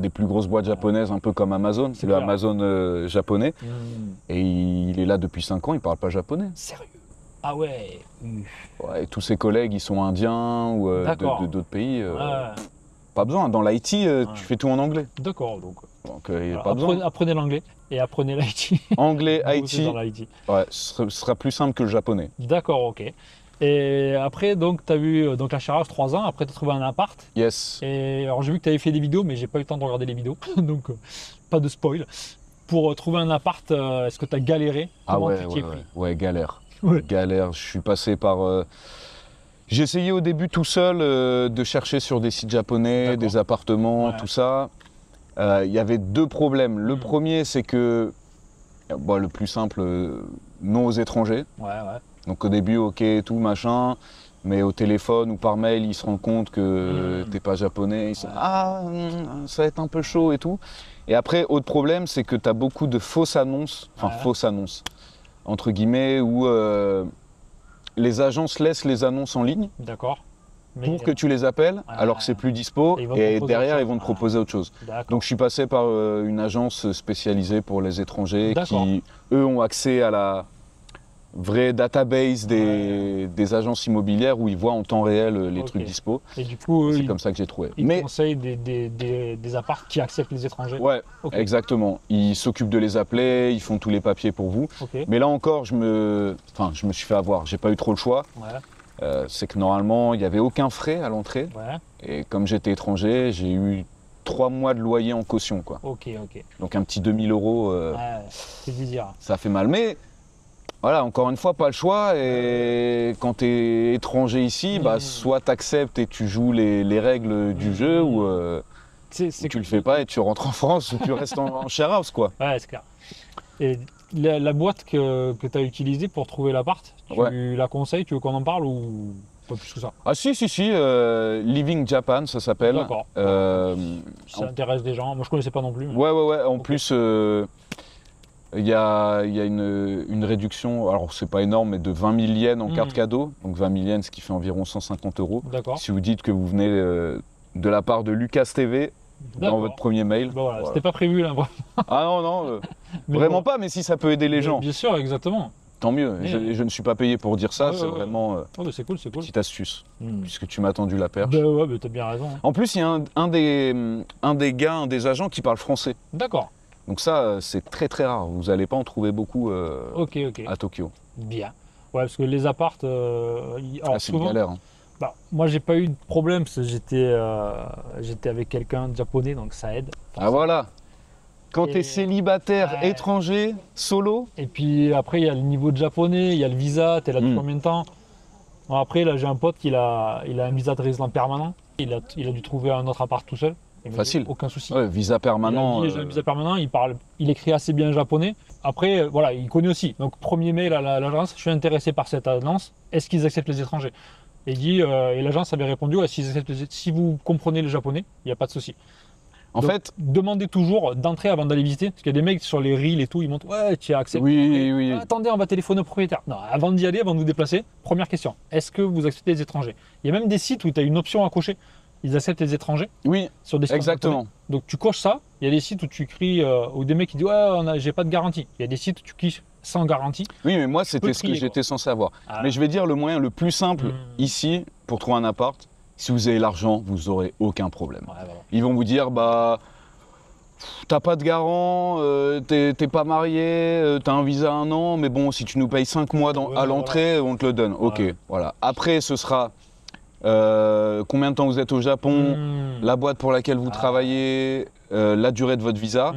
des plus grosses boîtes japonaises, un peu comme Amazon, c'est le clair. Amazon japonais. Hmm. Et il est là depuis 5 ans, il parle pas japonais. Sérieux? Ah ouais. Ouais, et tous ses collègues ils sont indiens ou D'accord. d'autres pays. Ouais. Pas besoin, dans l'IT tu fais tout en anglais. D'accord, donc Donc il n'y a voilà, pas besoin. apprenez l'anglais et apprenez l'IT. Anglais, Bossez IT, dans l'IT. ouais, ce sera plus simple que le japonais. D'accord, ok. Et après, donc, tu as eu donc, la Charage 3 ans. Après, tu as trouvé un appart. Yes. Et alors, j'ai vu que tu avais fait des vidéos, mais j'ai pas eu le temps de regarder les vidéos. Donc, pas de spoil. Pour trouver un appart, est-ce que tu as galéré? Ah Comment ouais, tu t'y es ouais, pris? ouais, galère. Ouais. Galère. Je suis passé par. J'ai essayé au début tout seul de chercher sur des sites japonais, D'accord. des appartements, Ouais. tout ça. Il y avait deux problèmes. Le premier, c'est que, bon, le plus simple, non aux étrangers. Ouais, ouais. Donc au début, ok, tout, machin. Mais au téléphone ou par mail, ils se rendent compte que t'es pas japonais. Ils se disent, ah, ça va être un peu chaud et tout. Et après, autre problème, c'est que tu as beaucoup de fausses annonces, enfin Ouais. fausses annonces, entre guillemets, où les agences laissent les annonces en ligne D'accord. Mais, pour que tu les appelles, alors que c'est plus dispo, Et ils vont te et proposer derrière, autre ils vont te chose. proposer autre chose. D'accord. Donc je suis passé par une agence spécialisée pour les étrangers D'accord. qui, eux, ont accès à la vraie database des agences immobilières où ils voient en temps réel les Ok. trucs dispo. Et du coup, eux, C'est ils, comme ça que j'ai trouvé. ils Mais conseillent des apparts qui acceptent les étrangers. ouais, Ok. exactement. Ils s'occupent de les appeler, ils font tous les papiers pour vous. Ok. Mais là encore, je me suis fait avoir. J'ai pas eu trop le choix. Ouais. C'est que normalement, il n'y avait aucun frais à l'entrée. Ouais. Et comme j'étais étranger, j'ai eu 3 mois de loyer en caution, quoi. Ok. Ok. Donc un petit 2000 euros, Ouais. C'est du dire. ça fait mal. Mais voilà, encore une fois, pas le choix. Et quand tu es étranger ici, bah, soit tu acceptes et tu joues les règles du jeu, ou tu le fais pas et tu rentres en France, ou tu restes en share house, quoi. Ouais, c'est clair. Et la boîte que tu as utilisée pour trouver l'appart, tu la conseilles? Tu veux qu'on en parle ou pas plus que ça? Ah si, Living Japan, ça s'appelle. D'accord. Ça intéresse des gens. Moi, je connaissais pas non plus. Mais... Ouais. En plus, il y a une réduction, alors c'est pas énorme, mais de 20 000 yens en carte cadeau. Donc 20 000 yens, ce qui fait environ 150 euros. D'accord. Si vous dites que vous venez de la part de Lucas TV dans votre premier mail. Bah voilà, c'était pas prévu là. Ah non, Mais vraiment bon. pas, mais si ça peut aider les gens, Bien sûr, exactement. tant mieux. Mais- Je ne suis pas payé pour dire ça, Ouais, c'est ouais. vraiment Oh, bah, c'est cool, c'est cool. petite astuce, Hmm. puisque tu m'as tendu la perche. Bah ouais, bah, t'as bien raison. En plus, il y a un des gars, un des agents qui parle français. D'accord. Donc ça, c'est très très rare. Vous n'allez pas en trouver beaucoup Ok. à Tokyo. Bien. Ouais, parce que les apparts, alors C'est une souvent, galère. Hein. bah, moi j'ai pas eu de problème parce que j'étais avec quelqu'un de japonais, donc ça aide. Ah voilà. Quand Et- tu es célibataire, Ouais. étranger, solo, Et puis après, il y a le niveau de japonais, il y a le visa, t'es là depuis combien de temps? Bon, après, là, j'ai un pote il a un visa de résident permanent. Il a dû trouver un autre appart tout seul. Il m'a dit, Facile. aucun souci. ouais, visa permanent. Il a dit, j'ai un visa permanent, il écrit assez bien japonais. Après, voilà, il connaît aussi. Donc, premier mail à l'agence, je suis intéressé par cette annonce. Est-ce qu'ils acceptent les étrangers? Et il dit, et l'agence avait répondu, ouais, si vous comprenez le japonais, il n'y a pas de souci. En Donc, fait, demandez toujours d'entrer avant d'aller visiter. Parce qu'il y a des mecs sur les reels et tout, ils montrent, ouais, tu as accepté. oui. Attendez, on va téléphoner au propriétaire. Non, avant d'y aller, avant de vous déplacer, première question, est-ce que vous acceptez les étrangers? Il y a même des sites où tu as une option à cocher. Ils acceptent les étrangers Oui, sur des sites exactement. japonais. Donc tu coches ça. Il y a des sites où tu écris, ou des mecs qui disent ouais, j'ai pas de garantie. Il y a des sites où tu cliques sans garantie. Oui, mais moi, c'était ce que trier, j'étais censé avoir. Ah. Mais je vais dire le moyen le plus simple ici pour trouver un appart. Si vous avez l'argent, vous n'aurez aucun problème. Ouais, voilà. Ils vont vous dire, bah, t'as pas de garant, t'es pas marié, t'as un visa 1 an, mais bon, si tu nous payes 5 mois Ouais, à l'entrée, on te le donne. Ok, Ouais. voilà. Après, ce sera combien de temps vous êtes au Japon, la boîte pour laquelle vous travaillez, la durée de votre visa,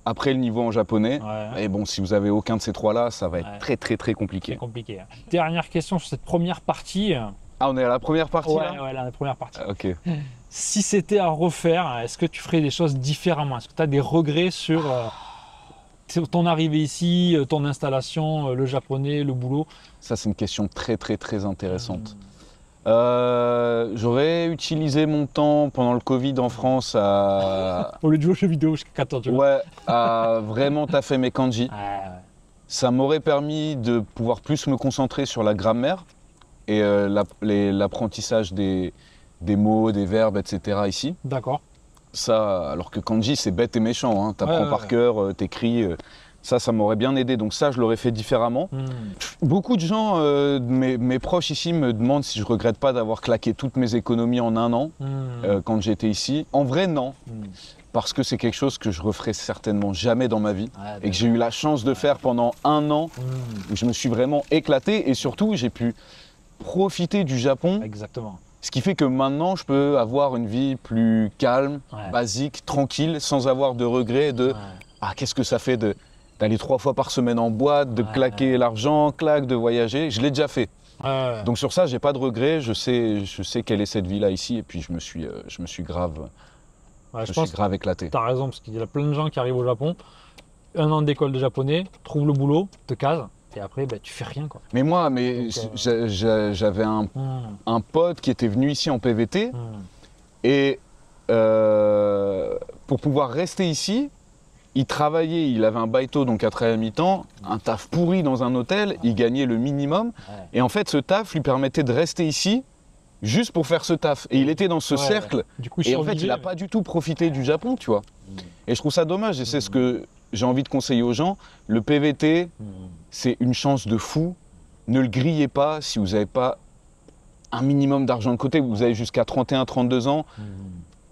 après le niveau en japonais. Ouais. Et bon, si vous avez aucun de ces trois-là, ça va être très C'est compliqué. compliqué. Dernière question sur cette première partie. Ah, on est à la première partie là Ouais, la première partie. Ok. Si c'était à refaire, est-ce que tu ferais des choses différemment? Est-ce que tu as des regrets sur ton arrivée ici, ton installation, le japonais, le boulot? Ça, c'est une question très intéressante. J'aurais utilisé mon temps pendant le Covid en France à, Au lieu de jouer aux jeux vidéo jusqu'à 14 heures. ouais, à vraiment taffer mes kanji. Ça m'aurait permis de pouvoir plus me concentrer sur la grammaire et l'apprentissage des mots, des verbes, etc. ici. D'accord. Ça, alors que kanji, c'est bête et méchant. Hein. T'apprends par cœur, t'écris. Ça m'aurait bien aidé. Donc ça, je l'aurais fait différemment. Beaucoup de gens, mes proches ici, me demandent si je regrette pas d'avoir claqué toutes mes économies en 1 an quand j'étais ici. En vrai, non. Parce que c'est quelque chose que je referai certainement jamais dans ma vie. Et que j'ai eu la chance de faire pendant 1 an où je me suis vraiment éclaté. Et surtout, j'ai pu profité du Japon. Exactement. Ce qui fait que maintenant, je peux avoir une vie plus calme, Ouais. basique, tranquille, sans avoir de regrets de Ouais. ah, qu'est-ce que ça fait d'aller 3 fois par semaine en boîte, de Ouais. claquer l'argent, de voyager. Je l'ai déjà fait. Ouais. Donc sur ça, j'ai pas de regrets. Je sais quelle est cette vie-là ici. Et puis je me suis grave, Ouais, je je me pense suis grave éclaté. que tu as raison, parce qu'il y a plein de gens qui arrivent au Japon, 1 an d'école de japonais, trouvent le boulot, te casent, et après, ben, tu fais rien, quoi. Mais moi, Donc, j'avais un pote qui était venu ici en PVT. Hmm. Et pour pouvoir rester ici, il travaillait, il avait un baito, donc à travail à mi-temps, un taf pourri dans un hôtel, il gagnait le minimum. Ouais. Et en fait, ce taf lui permettait de rester ici juste pour faire ce taf. Et il était dans ce Ouais. cercle. Du coup, Et en fait, survivre, il n'a pas du tout profité du Japon, tu vois. Et je trouve ça dommage. Et c'est ce que j'ai envie de conseiller aux gens. Le PVT, c'est une chance de fou. Ne le grillez pas si vous n'avez pas un minimum d'argent de côté. Vous avez jusqu'à 31, 32 ans.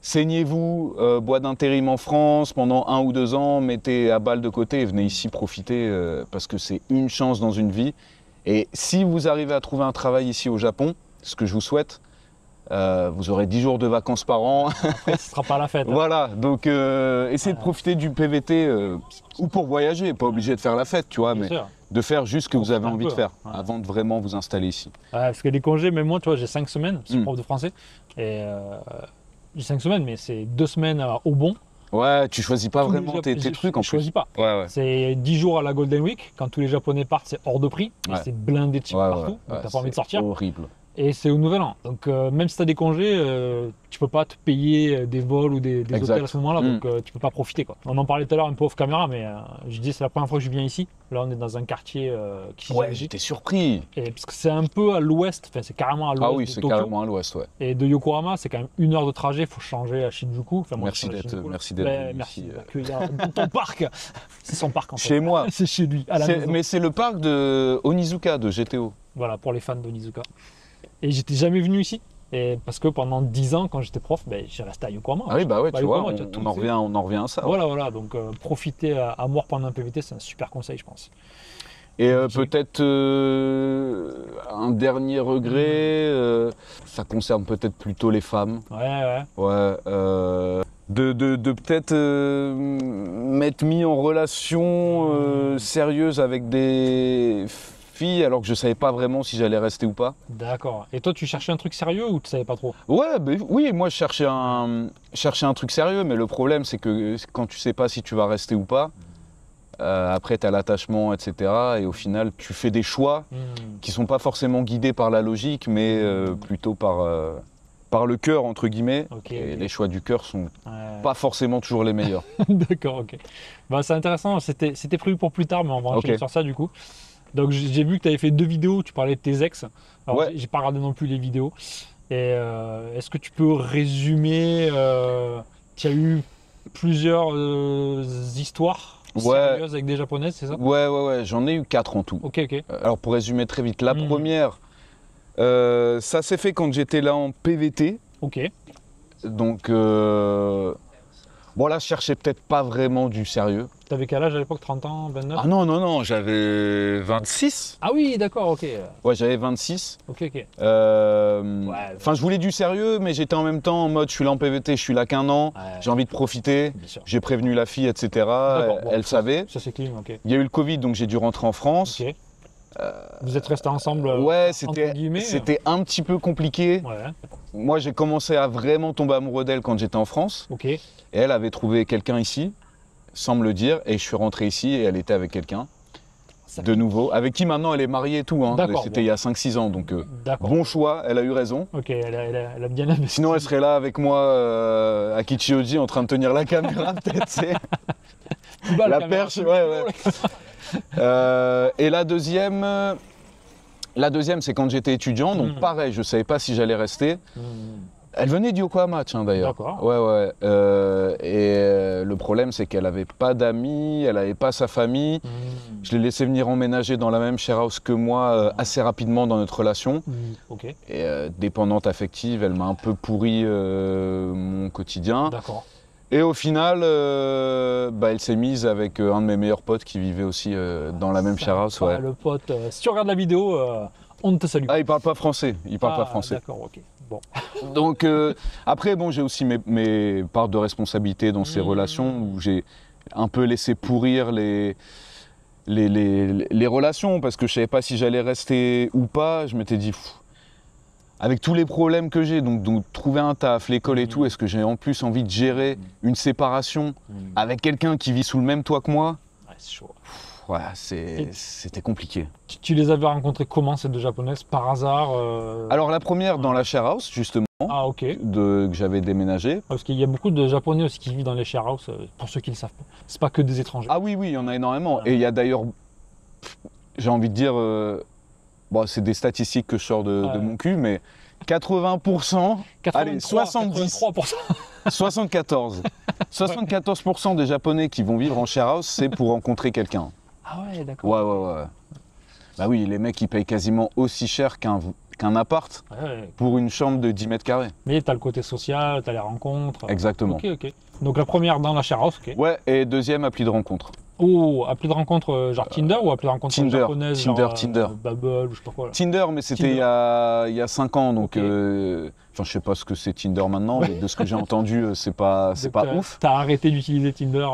Saignez-vous, boîte d'intérim en France pendant 1 ou 2 ans, mettez à balle de côté et venez ici profiter parce que c'est une chance dans une vie. Et si vous arrivez à trouver un travail ici au Japon, ce que je vous souhaite, vous aurez 10 jours de vacances par an. après, ce sera pas la fête. Hein. Voilà, donc essayez de profiter du PVT ou pour voyager, pas obligé de faire la fête, tu vois, Bien mais sûr. de faire juste ce que vous avez Un envie peu, de faire ouais. avant de vraiment vous installer ici. Ouais, parce que les congés, même moi, tu vois, j'ai 5 semaines, je suis Mm. prof de français, et j'ai 5 semaines, mais c'est 2 semaines au bon. Ouais, tu choisis pas Tous les vraiment tes je trucs en plus. choisis pas. Ouais, ouais. C'est 10 jours à la Golden Week, quand tous les Japonais partent, c'est hors de prix, et Ouais. c'est blindé de cheap Ouais, partout, ouais, donc ouais, t'as pas envie de c'est sortir. horrible. Et c'est au Nouvel An. Donc même si tu as des congés, tu peux pas te payer des vols ou des Exact. hôtels à ce moment-là, Mm. donc tu peux pas profiter, quoi. On en parlait tout à l'heure un peu off caméra, mais je dis c'est la première fois que je viens ici. Là on est dans un quartier qui Ouais, j'étais surpris. et parce que c'est un peu à l'ouest, enfin c'est carrément à l'ouest Ah oui, de c'est Tokyo. carrément à l'ouest, ouais. Et de Yokohama, c'est quand même 1 heure de trajet, il faut changer à Shinjuku. Enfin, moi, Merci je change à d'être- Shinjuku, là. merci d'être Ouais, venu merci ici, de m'accueillir dans ton parc. C'est son parc en fait. Chez moi. C'est chez lui, à la maison. Mais c'est le parc de Onizuka, de GTO. Voilà, pour les fans de Onizuka. Et j'étais jamais venu ici. Et parce que pendant 10 ans, quand j'étais prof, ben, j'ai resté à Yokohama. Ah oui, bah ouais, tu vois, Yokohama, tu as tout fait. on en revient à ça. ouais. Voilà. Donc profiter à mort pendant un PVT, c'est un super conseil, je pense. Et J'ai- peut-être un dernier regret, ça concerne peut-être plutôt les femmes. Ouais. Ouais, de peut-être m'être mis en relation sérieuse avec des filles alors que je savais pas vraiment si j'allais rester ou pas. D'accord. Et toi, tu cherchais un truc sérieux ou tu savais pas trop? Ouais, oui, moi je cherchais un truc sérieux, mais le problème c'est que quand tu sais pas si tu vas rester ou pas, après tu as l'attachement, etc. Et au final, tu fais des choix qui sont pas forcément guidés par la logique, mais plutôt par le cœur, entre guillemets. Ok, Et ok. les choix du cœur sont Ouais. pas forcément toujours les meilleurs. D'accord, ok. Bah, c'est intéressant, c'était prévu pour plus tard, mais on va enchaîner Ok. sur ça du coup. Donc j'ai vu que tu avais fait 2 vidéos, tu parlais de tes ex. Alors Ouais. j'ai pas regardé non plus les vidéos. Et est-ce que tu peux résumer tu as eu plusieurs histoires Ouais. sérieuses avec des japonaises, c'est ça? Ouais, j'en ai eu 4 en tout. Ok. Alors pour résumer très vite, la Mhm. première, ça s'est fait quand j'étais là en PVT. Ok. Donc, bon là, je cherchais peut-être pas vraiment du sérieux. T'avais quel âge à l'époque? 30 ans, 29? Ah non, j'avais 26. Ah oui, d'accord, ok. Ouais, j'avais 26. Ok. Enfin, je voulais du sérieux, mais j'étais en même temps en mode, je suis là en PVT, je suis là qu'1 an, Ouais, j'ai envie de profiter. bien sûr. J'ai prévenu la fille, etc. D'accord, bon, Elle savait. Ça c'est clean, ok. Il y a eu le Covid, donc j'ai dû rentrer en France. Ok. Vous êtes restés ensemble Ouais, entre guillemets, c'était un petit peu compliqué. Ouais, Moi, j'ai commencé à vraiment tomber amoureux d'elle quand j'étais en France. ok. Et elle avait trouvé quelqu'un ici, sans me le dire, et je suis rentré ici et elle était avec quelqu'un Ça- de nouveau, avec qui maintenant elle est mariée et tout. Hein. D'accord, C'était il y a 5-6 ans, donc D'accord. bon choix, elle a eu raison. Ok, elle a bien investi. Sinon, elle serait là avec moi à Kichioji en train de tenir la caméra, peut-être. C'est Plus bas, la caméra, perche, plus ouais, haut, ouais. Et la deuxième, c'est quand j'étais étudiant, donc Mm. pareil, je savais pas si j'allais rester. Hmm. Elle venait du Yokohama, tiens d'ailleurs. D'accord. Ouais. Le problème, c'est qu'elle avait pas d'amis, elle avait pas sa famille. Hmm. Je l'ai laissé venir emménager dans la même share house que moi assez rapidement dans notre relation. Ok, Et dépendante affective, elle m'a un peu pourri mon quotidien. d'accord. Et au final, elle s'est mise avec un de mes meilleurs potes qui vivait aussi dans la même share house. Ouais, Ouais. le pote, si tu regardes la vidéo, On ne te salue pas. Ah, il parle pas français. Il parle pas français. D'accord, ok. Bon. Donc après, bon, j'ai aussi mes parts de responsabilité dans ces relations où j'ai un peu laissé pourrir les relations parce que je savais pas si j'allais rester ou pas. Je m'étais dit, avec tous les problèmes que j'ai, donc trouver un taf, l'école et tout, est-ce que j'ai en plus envie de gérer une séparation avec quelqu'un qui vit sous le même toit que moi? Ouais, c'est chaud. Ouais, c'était compliqué. Tu les avais rencontrées comment, ces deux japonaises? Par hasard Alors la première dans la share house, justement, Ah, ok. que j'avais déménagé. Parce qu'il y a beaucoup de Japonais aussi qui vivent dans les share house, pour ceux qui ne le savent pas. C'est pas que des étrangers. Ah oui, il y en a énormément. Ouais. Et il y a d'ailleurs, j'ai envie de dire, bon, c'est des statistiques que je sors de mon cul, mais 80%, 83, allez, 70, 83%. 74. 74% des Japonais qui vont vivre en share house, c'est pour rencontrer quelqu'un. Ah ouais, d'accord. Ouais. Bah oui, les mecs, ils payent quasiment aussi cher qu'un appart Ouais. pour une chambre de 10 mètres carrés. Mais t'as le côté social, t'as les rencontres. Exactement. Ok. Donc la première dans la share house, ok. Ouais, et deuxième appli de rencontre. Oh, appli de rencontre genre Tinder ou appli de rencontre Tinder, japonaise Tinder. genre, Bubble ou je sais pas quoi là. Tinder, mais c'était il y a 5 ans, donc Ok. enfin, je sais pas ce que c'est Tinder maintenant, mais de ce que j'ai entendu, c'est pas Donc, ouf. T'as arrêté d'utiliser Tinder.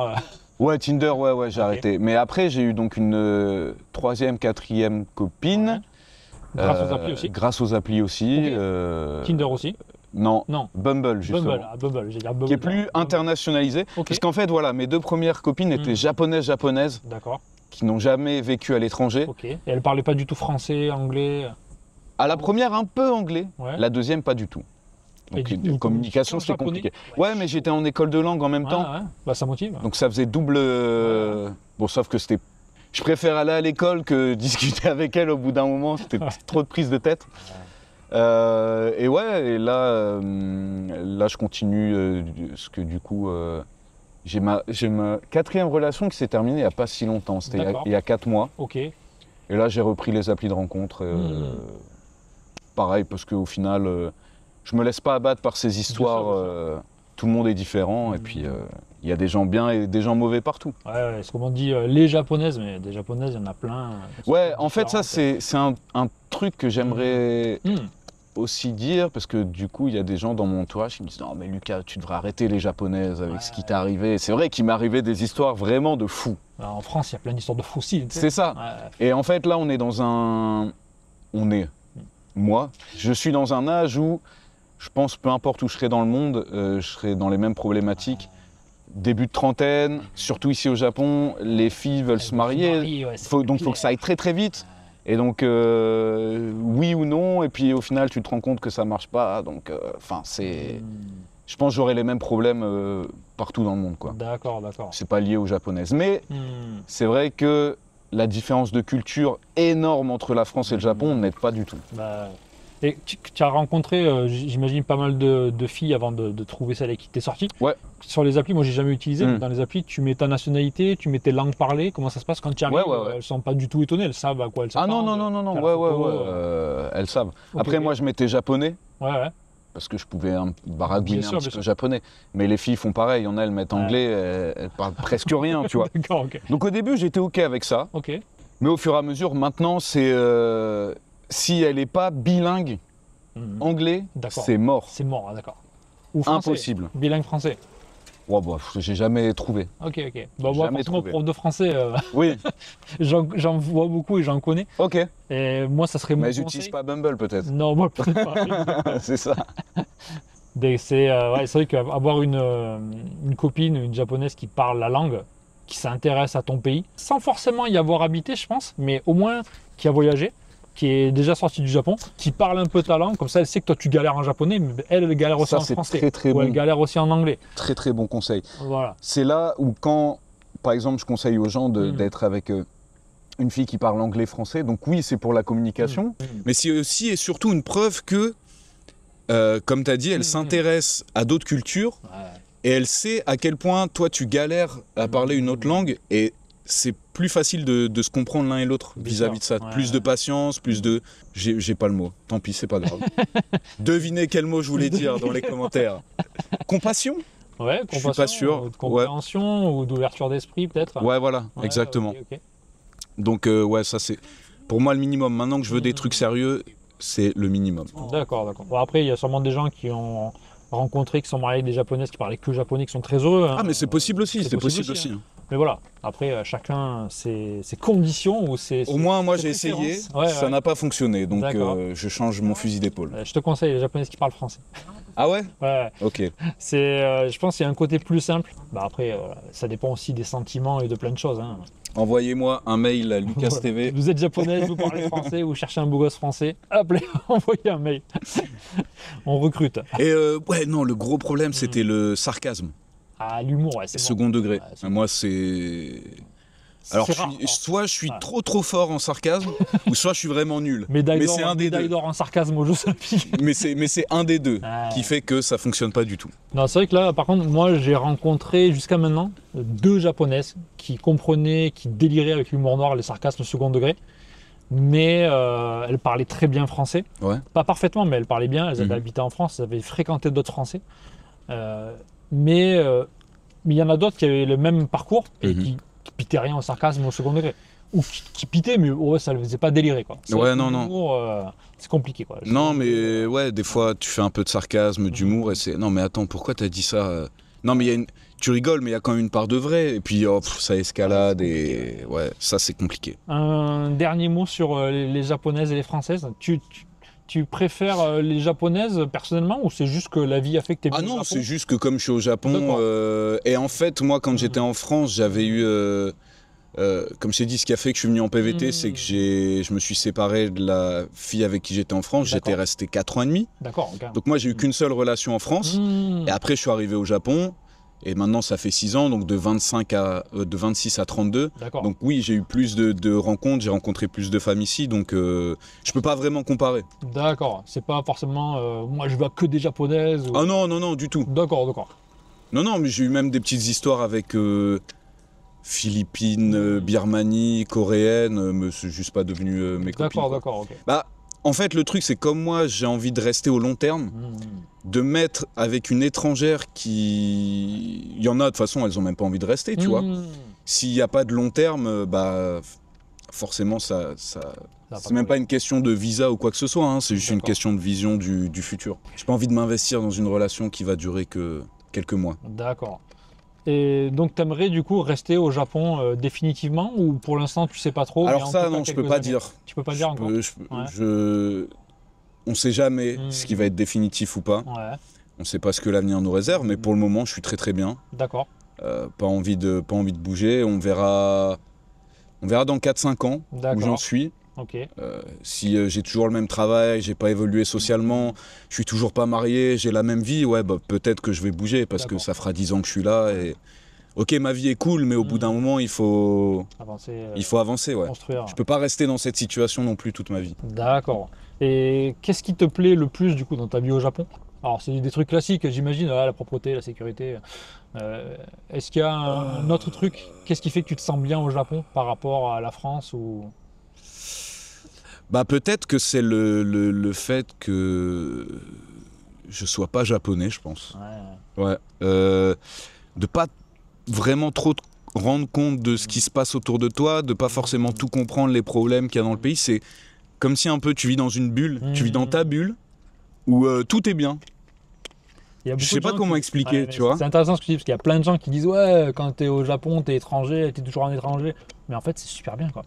Ouais, Tinder, ouais, j'ai Ok. arrêté. Mais après, j'ai eu donc une troisième, quatrième copine. Grâce aux applis aussi. Grâce aux applis aussi. Ok. Tinder aussi. Non, Non. Bumble, justement. Bumble, j'ai dit Bumble. Qui est plus internationalisé. Ok. Parce qu'en fait, voilà, mes deux premières copines étaient japonaises, D'accord. qui n'ont jamais vécu à l'étranger. Ok. Et elle parlait pas du tout français, anglais. À la première, un peu anglais. Ouais. La deuxième, pas du tout. Et Donc, du une coup, communication, c'était japonais. compliqué. Ouais, mais j'étais en école de langue en même temps. Ouais. Bah ça motive. Donc ça faisait double. Bon, sauf que c'était. Je préfère aller à l'école que discuter avec elle au bout d'un moment. C'était trop de prise de tête. Et ouais, et là, je continue. Parce que du coup, j'ai ma quatrième relation qui s'est terminée il n'y a pas si longtemps. C'était D'accord. il y a 4 mois. Ok. Et là, j'ai repris les applis de rencontre. Pareil, parce qu'au final, je me laisse pas abattre par ces histoires. Tout le monde est différent. Et puis, il y a des gens bien et des gens mauvais partout. Ouais, c'est comme on dit les japonaises, mais des japonaises, il y en a plein. Ouais, en fait, ça, c'est un truc que j'aimerais aussi dire, parce que du coup, il y a des gens dans mon entourage qui me disent « Non, mais Lucas, tu devrais arrêter les japonaises avec ce qui t'est arrivé. » C'est vrai qu'il m'est arrivé des histoires vraiment de fous. En France, il y a plein d'histoires de fossiles. C'est ça. Ouais. Et en fait, là, on est dans un... Moi, je suis dans un âge où, je pense, peu importe où je serai dans le monde, je serai dans les mêmes problématiques. Début de trentaine, surtout ici au Japon, les filles veulent se marier. Donc, il faut que ça aille très très vite. Et donc, oui ou non, et puis au final, tu te rends compte que ça marche pas. Donc, je pense que j'aurai les mêmes problèmes partout dans le monde, quoi. D'accord. C'est pas lié aux japonaises. Mais c'est vrai que la différence de culture énorme entre la France et le Japon n'aide pas du tout. Bah, et tu as rencontré, j'imagine, pas mal de filles avant de trouver celle avec qui t'es sorti. Ouais. Sur les applis, moi j'ai jamais utilisé, mais dans les applis, tu mets ta nationalité, tu mets tes langues parlées. Comment ça se passe quand tu arrives? Ouais. Elles sont pas du tout étonnées, elles savent à quoi elles s'attendent. Ah non, ouais. Elles savent. Après, moi je mettais japonais. Ouais. Parce que je pouvais baragouiner Bien sûr, un petit peu japonais. Mais les filles font pareil, il y en a, elles mettent anglais, elles parlent presque rien, tu vois. D'accord, ok. Donc au début, j'étais OK avec ça. Ok. Mais au fur et à mesure, maintenant, c'est si elle n'est pas bilingue anglais, D'accord. c'est mort. C'est mort, d'accord. Ou français. Impossible. Bilingue français. Ouais, bah, j'ai jamais trouvé. Ok. Bah, moi, Jamais forcément, trouvé. prof de français, Oui, j'en vois beaucoup et j'en connais. OK. Et moi, ça serait mon Mais elles conseil. n'utilisent pas Bumble peut-être. Non, moi, peut-être pas. C'est ça. C'est vrai qu'avoir une copine, une japonaise qui parle la langue, qui s'intéresse à ton pays, sans forcément y avoir habité, je pense, mais au moins qui a voyagé, qui est déjà sorti du Japon, qui parle un peu ta langue, comme ça elle sait que toi tu galères en japonais, mais elle galère aussi Ça, en c'est français, très, très ou bon. elle galère aussi en anglais. Très très bon conseil. Voilà. C'est là où quand, par exemple, je conseille aux gens d'être avec une fille qui parle anglais-français, donc oui, c'est pour la communication, mais c'est aussi et surtout une preuve que, comme tu as dit, elle s'intéresse à d'autres cultures et elle sait à quel point toi tu galères à parler une autre langue et c'est plus facile de se comprendre l'un et l'autre vis-à-vis de ça. Ouais. Plus de patience, plus de... J'ai pas le mot, tant pis, c'est pas grave. Devinez quel mot je voulais dire dans les commentaires. Compassion ? Ouais, Je suis pas sûr. ou de compréhension ou d'ouverture d'esprit peut-être. Ouais, voilà, Ouais, exactement. ok. Donc ouais, ça c'est... pour moi le minimum. Maintenant que je veux des trucs sérieux, c'est le minimum. D'accord, d'accord. Bon, après, il y a sûrement des gens qui ont rencontré, qui sont mariés avec des japonaises, qui parlaient que japonais, qui sont très heureux. Hein. Ah mais c'est possible aussi, c'est possible aussi. aussi. Hein. Mais voilà, après, chacun ses conditions ou ses. Au moins, moi ses j'ai essayé, préférences. ça n'a pas fonctionné, donc D'accord. je change mon fusil d'épaule. Je te conseille les japonaises qui parlent français. Ah ouais? Ouais. Ok. Je pense qu'il y a un côté plus simple. Bah après, ça dépend aussi des sentiments et de plein de choses. Hein. Envoyez-moi un mail à Lucas TV. Vous êtes japonaise, vous parlez français, vous cherchez un beau gosse français, appelez, envoyez un mail. On recrute. Et ouais, non, le gros problème c'était le sarcasme. Ah, l'humour, ouais, c'est bon. Second degré. Ouais, c'est Moi c'est... Alors, C'est rare. soit je suis trop fort en sarcasme, ou soit je suis vraiment nul. Mais c'est un des médaille deux. d'or en sarcasme aux Jeux Olympiques. Mais c'est un des deux Ouais. qui fait que ça fonctionne pas du tout. Non, c'est vrai que là, par contre, moi, j'ai rencontré jusqu'à maintenant 2 japonaises qui comprenaient, qui déliraient avec l'humour noir, les sarcasmes second degré. Mais elles parlaient très bien français. Ouais. Pas parfaitement, mais elles parlaient bien. Elles avaient Mhm. habité en France, elles avaient fréquenté d'autres Français. Mais il y en a d'autres qui avaient le même parcours et Mhm. qui pitaient rien au sarcasme au second degré. Ou qui pitaient, mais ouais, ça ne les faisait pas délirer. Quoi. C'est Ouais, vrai que non, non. l'humour, c'est compliqué. Quoi. Non, mais ouais, des fois tu fais un peu de sarcasme, d'humour, et c'est... Non, mais attends, pourquoi t'as dit ça? Non, mais il y a une... tu rigoles, mais il y a quand même une part de vrai. Et puis ça escalade, Ouais, et ouais, ça c'est compliqué. Un dernier mot sur les japonaises et les françaises. Tu préfères les japonaises personnellement ou c'est juste que la vie a fait que tu es Ah non, c'est juste que comme je suis au Japon, D'accord. et en fait, moi, quand j'étais en France, j'avais eu, comme je t'ai dit, ce qui a fait que je suis venu en PVT, c'est que je me suis séparé de la fille avec qui j'étais en France. J'étais D'accord. resté 4 ans et demi. D'accord, ok. Donc moi, j'ai eu qu'une seule relation en France. Mmh. Et après, je suis arrivé au Japon. Et maintenant, ça fait 6 ans, donc de 26 à 32. D'accord. Donc oui, j'ai eu plus de rencontres, j'ai rencontré plus de femmes ici, donc je peux pas vraiment comparer. D'accord. C'est pas forcément moi je vois que des japonaises. Ou... Ah non, non, non, du tout. D'accord, d'accord. Non, non, mais j'ai eu même des petites histoires avec Philippines, Birmanie, coréennes, mais c'est juste pas devenu mes copines. D'accord, quoi. d'accord, ok. Bah, en fait, le truc, c'est comme moi, j'ai envie de rester au long terme, de mettre avec une étrangère qui... Il y en a, de toute façon, elles ont même pas envie de rester, tu vois. S'il n'y a pas de long terme, bah forcément, c'est même pas une question de visa ou quoi que ce soit, hein, c'est juste une D'accord. question de vision du futur. J'ai pas envie de m'investir dans une relation qui va durer que quelques mois. D'accord. Et donc tu aimerais du coup rester au Japon définitivement ou pour l'instant tu sais pas trop? Alors mais en ça, tout cas, non, je peux quelques pas années. dire. Tu peux pas dire encore? On sait jamais ce qui va être définitif ou pas. Ouais, On sait pas ce que l'avenir nous réserve, mais pour le moment, je suis très très bien. d'accord. Pas envie de bouger. On verra dans 4-5 ans où D'accord. j'en suis. Ok. Si j'ai toujours le même travail, j'ai pas évolué socialement, je suis toujours pas marié, j'ai la même vie, ouais, bah, peut-être que je vais bouger parce que D'accord. ça fera 10 ans que je suis là. Et... Ok, ma vie est cool, mais au bout d'un moment, il faut avancer. Ouais. Construire. Je peux pas rester dans cette situation non plus toute ma vie. D'accord. Et qu'est-ce qui te plaît le plus du coup dans ta vie au Japon? Alors c'est des trucs classiques, j'imagine, la propreté, la sécurité. Est-ce qu'il y a un autre truc? Qu'est-ce qui fait que tu te sens bien au Japon par rapport à la France ou... Bah peut-être que c'est le fait que je sois pas japonais, je pense. Ouais. Ouais. De pas vraiment trop te rendre compte de ce qui se passe autour de toi, de pas forcément tout comprendre les problèmes qu'il y a dans le pays. C'est comme si un peu tu vis dans une bulle, tu vis dans ta bulle, où tout est bien. Il y a Je beaucoup sais de pas gens comment qui- expliquer, Ouais, tu vois. C'est intéressant ce que tu dis, parce qu'il y a plein de gens qui disent ouais, quand t'es au Japon, t'es étranger, t'es toujours un étranger. Mais en fait, c'est super bien, quoi.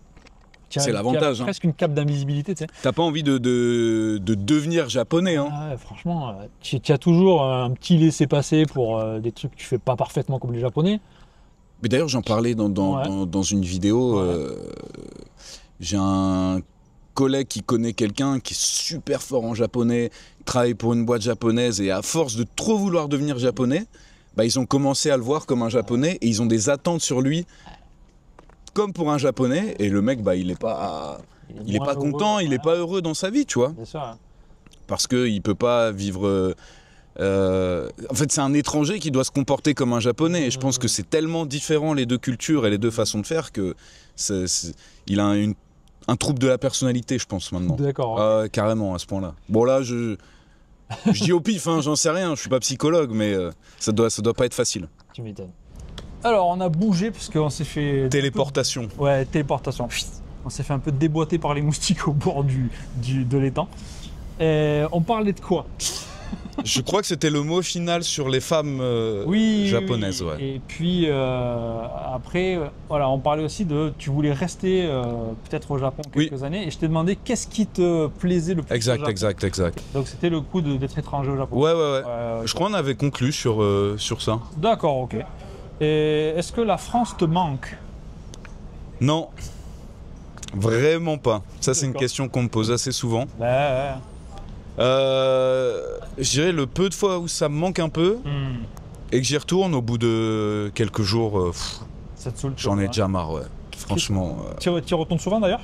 C'est l'avantage, hein. Presque une cape d'invisibilité, tu sais. T'as pas envie de devenir japonais, hein. Ah ouais, franchement, tu as toujours un petit laissez-passer pour des trucs que tu fais pas parfaitement comme les Japonais. Mais d'ailleurs, j'en parlais dans une vidéo. J'ai un collègue qui connaît quelqu'un qui est super fort en japonais, travaille pour une boîte japonaise, et à force de trop vouloir devenir japonais, bah, ils ont commencé à le voir comme un japonais et ils ont des attentes sur lui comme pour un japonais, et le mec, bah, il est pas moins heureux, content, il est pas heureux dans sa vie, tu vois, Bien sûr. Hein. parce qu'il peut pas vivre. En fait, c'est un étranger qui doit se comporter comme un japonais, et je pense que c'est tellement différent les deux cultures et les deux façons de faire que il a un trouble de la personnalité, je pense maintenant. D'accord. Ah, carrément à ce point-là. Bon là, je dis au pif, hein, j'en sais rien, je suis pas psychologue, mais ça doit pas être facile. Tu m'étonnes. Alors, on a bougé parce qu'on s'est fait... Téléportation. Ouais, téléportation. On s'est fait un peu déboîter par les moustiques au bord de l'étang. Et on parlait de quoi? Je crois que c'était le mot final sur les femmes japonaises. Oui. Ouais. Et puis après, voilà, on parlait aussi de tu voulais rester peut-être au Japon quelques années et je t'ai demandé qu'est-ce qui te plaisait le plus au Japon. Exact. Donc c'était le coup d'être étranger au Japon. Ouais. Okay. Je crois qu'on avait conclu sur ça. D'accord, ok. Et est-ce que la France te manque? Non, vraiment pas. Ça, c'est une D'accord. question qu'on me pose assez souvent. Ouais. Je dirais le peu de fois où ça me manque un peu et que j'y retourne au bout de quelques jours, Ça te saoule, j'en ai déjà marre, ouais. Franchement. Tu y retournes souvent d'ailleurs?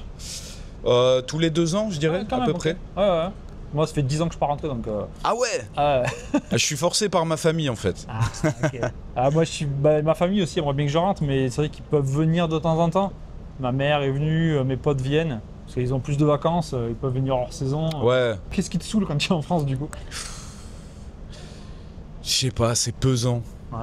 Tous les 2 ans, je dirais, quand à même, peu ok. près. Ouais. Moi, ça fait 10 ans que je suis pas rentré donc. Ah ouais. Ah, Je suis forcé par ma famille en fait. ok. Moi, ma famille aussi aimerait bien que je rentre, mais c'est vrai qu'ils peuvent venir de temps en temps. Ma mère est venue, mes potes viennent. Parce qu'ils ont plus de vacances, ils peuvent venir hors saison. Ouais. Qu'est-ce qui te saoule quand tu es en France du coup? Je sais pas, c'est pesant. Ouais.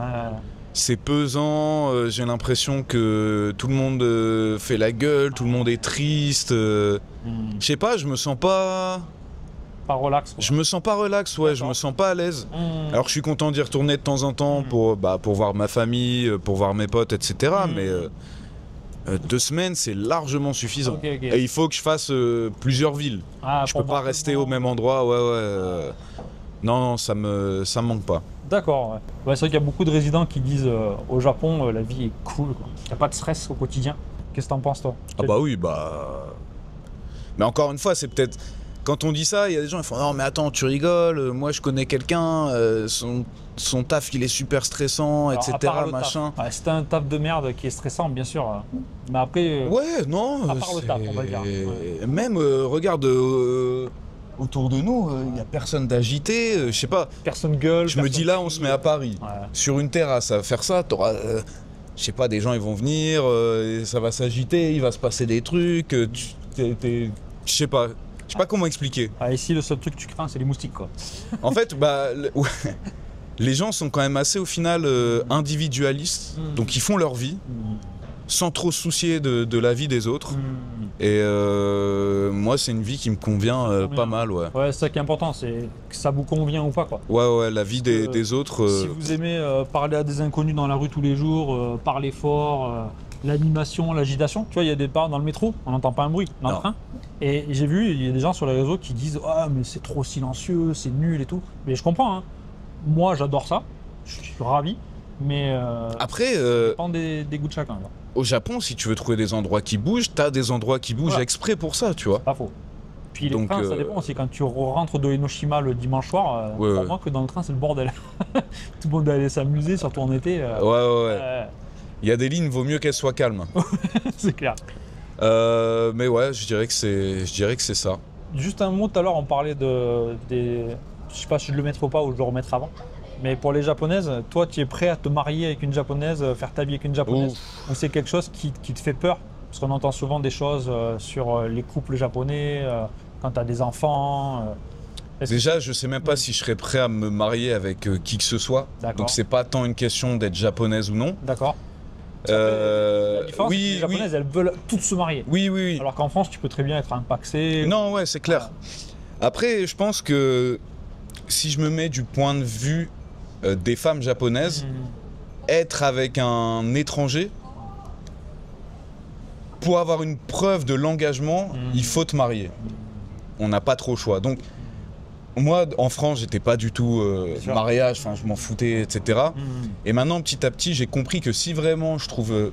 C'est pesant, j'ai l'impression que tout le monde fait la gueule, tout le monde est triste. Je sais pas, je me sens pas... Pas relax. Quoi. Je me sens pas relax, ouais, je D'accord. me sens pas à l'aise. Alors je suis content d'y retourner de temps en temps pour voir ma famille, pour voir mes potes, etc. Mais 2 semaines, c'est largement suffisant. Ok. Et il faut que je fasse plusieurs villes. Je peux pas rester au même endroit, ouais. Non, ça me manque pas. D'accord, ouais. Ouais, c'est vrai qu'il y a beaucoup de résidents qui disent au Japon, la vie est cool, quoi. Il n'y a pas de stress au quotidien. Qu'est-ce que t'en penses, toi? Ah bah oui, Mais encore une fois, c'est peut-être... Quand on dit ça, il y a des gens qui font « Non mais attends, tu rigoles, moi je connais quelqu'un, son taf il est super stressant, Alors, etc. à part le machin. taf. Ouais, c'est un taf de merde qui est stressant, bien sûr. Mais après, Ouais, non, à part le taf, on va dire. Ouais. Même, regarde, autour de nous, il n'y a personne d'agité, je sais pas. Personne gueule. Je me dis là, on se met à Paris, Ouais. sur une terrasse à faire ça, t'auras... je sais pas, des gens ils vont venir, et ça va s'agiter, il va se passer des trucs, je sais pas. Je sais pas comment expliquer. Ah, ici, le seul truc que tu crains, c'est les moustiques, quoi. En fait, ouais, les gens sont quand même assez, au final, individualistes. Donc, ils font leur vie, sans trop se soucier de la vie des autres. Et moi, c'est une vie qui me convient pas mal, ouais. Ouais, c'est ça qui est important, c'est que ça vous convient ou pas, quoi. Ouais, la vie des autres... Si vous aimez parler à des inconnus dans la rue tous les jours, parler fort, l'animation, l'agitation, tu vois, il y a des parts dans le métro, on n'entend pas un bruit dans le train. Et j'ai vu, il y a des gens sur les réseaux qui disent « Ah, mais c'est trop silencieux, c'est nul et tout ». Mais je comprends, hein. Moi, j'adore ça, je suis ravi, mais Après, ça dépend des goûts de chacun. Là. Au Japon, si tu veux trouver des endroits qui bougent, t'as des endroits qui bougent exprès pour ça, tu vois. Pas faux. Puis Donc, les trains, ça dépend aussi. Quand tu rentres de Enoshima le dimanche soir, crois-moi que dans le train, c'est le bordel. Tout le monde allait s'amuser, surtout en été. Ouais. Il y a des lignes, vaut mieux qu'elles soient calmes. C'est clair. Mais ouais, je dirais que c'est ça. Juste un mot, tout à l'heure, on parlait des... Je sais pas si je le mettrai ou pas ou je le remettrai avant. Mais pour les japonaises, toi, tu es prêt à te marier avec une japonaise, faire ta vie avec une japonaise? Ou c'est quelque chose qui te fait peur? Parce qu'on entend souvent des choses sur les couples japonais, quand tu as des enfants. Déjà, je sais même pas si je serais prêt à me marier avec qui que ce soit. Donc c'est pas tant une question d'être japonaise ou non. D'accord. La différence, oui, les japonaises, elles veulent toutes se marier. Oui. Alors qu'en France, tu peux très bien être un paxé. Non, ouais, c'est clair. Après, je pense que si je me mets du point de vue des femmes japonaises, être avec un étranger, pour avoir une preuve de l'engagement, il faut te marier. On n'a pas trop le choix. Donc, moi, en France, j'étais pas du tout mariage, enfin, je m'en foutais, etc. Et maintenant, petit à petit, j'ai compris que si vraiment je trouve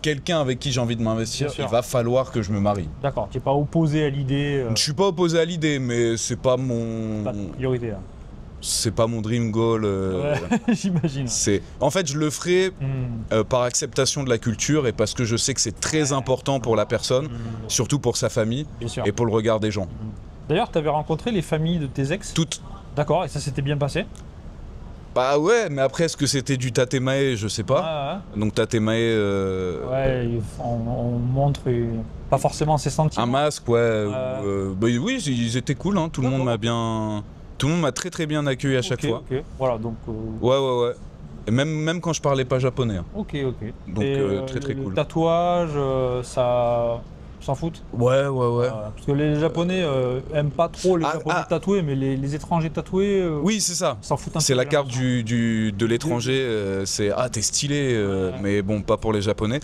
quelqu'un avec qui j'ai envie de m'investir, il va falloir que je me marie. D'accord, tu n'es pas opposé à l'idée. Je suis pas opposé à l'idée, mais c'est pas mon... Pas de priorité. Hein. C'est pas mon dream goal. J'imagine. En fait, je le ferai par acceptation de la culture et parce que je sais que c'est très important pour la personne, surtout pour sa famille et pour le regard des gens. D'ailleurs, tu avais rencontré les familles de tes ex? Toutes. D'accord, et ça s'était bien passé? Bah ouais, mais après, est-ce que c'était du tatemae? Je sais pas. Donc tatemae... Ouais, on montre pas forcément ses sentiments. Un masque, ouais. Bah oui, ils étaient cool, hein. Tout le monde m'a bien... Tout le monde m'a très très bien accueilli à chaque fois. Ok, voilà, donc... Ouais. Et même quand je parlais pas japonais. Hein. Ok. Donc très très cool. Le tatouage, ça s'en foutent. Ouais. Parce que les Japonais aiment pas trop les Japonais tatoués, mais les étrangers tatoués, Oui, c'est ça. s'en foutent un peu. C'est la carte de l'étranger, c'est « Ah, t'es stylé mais bon, pas pour les Japonais.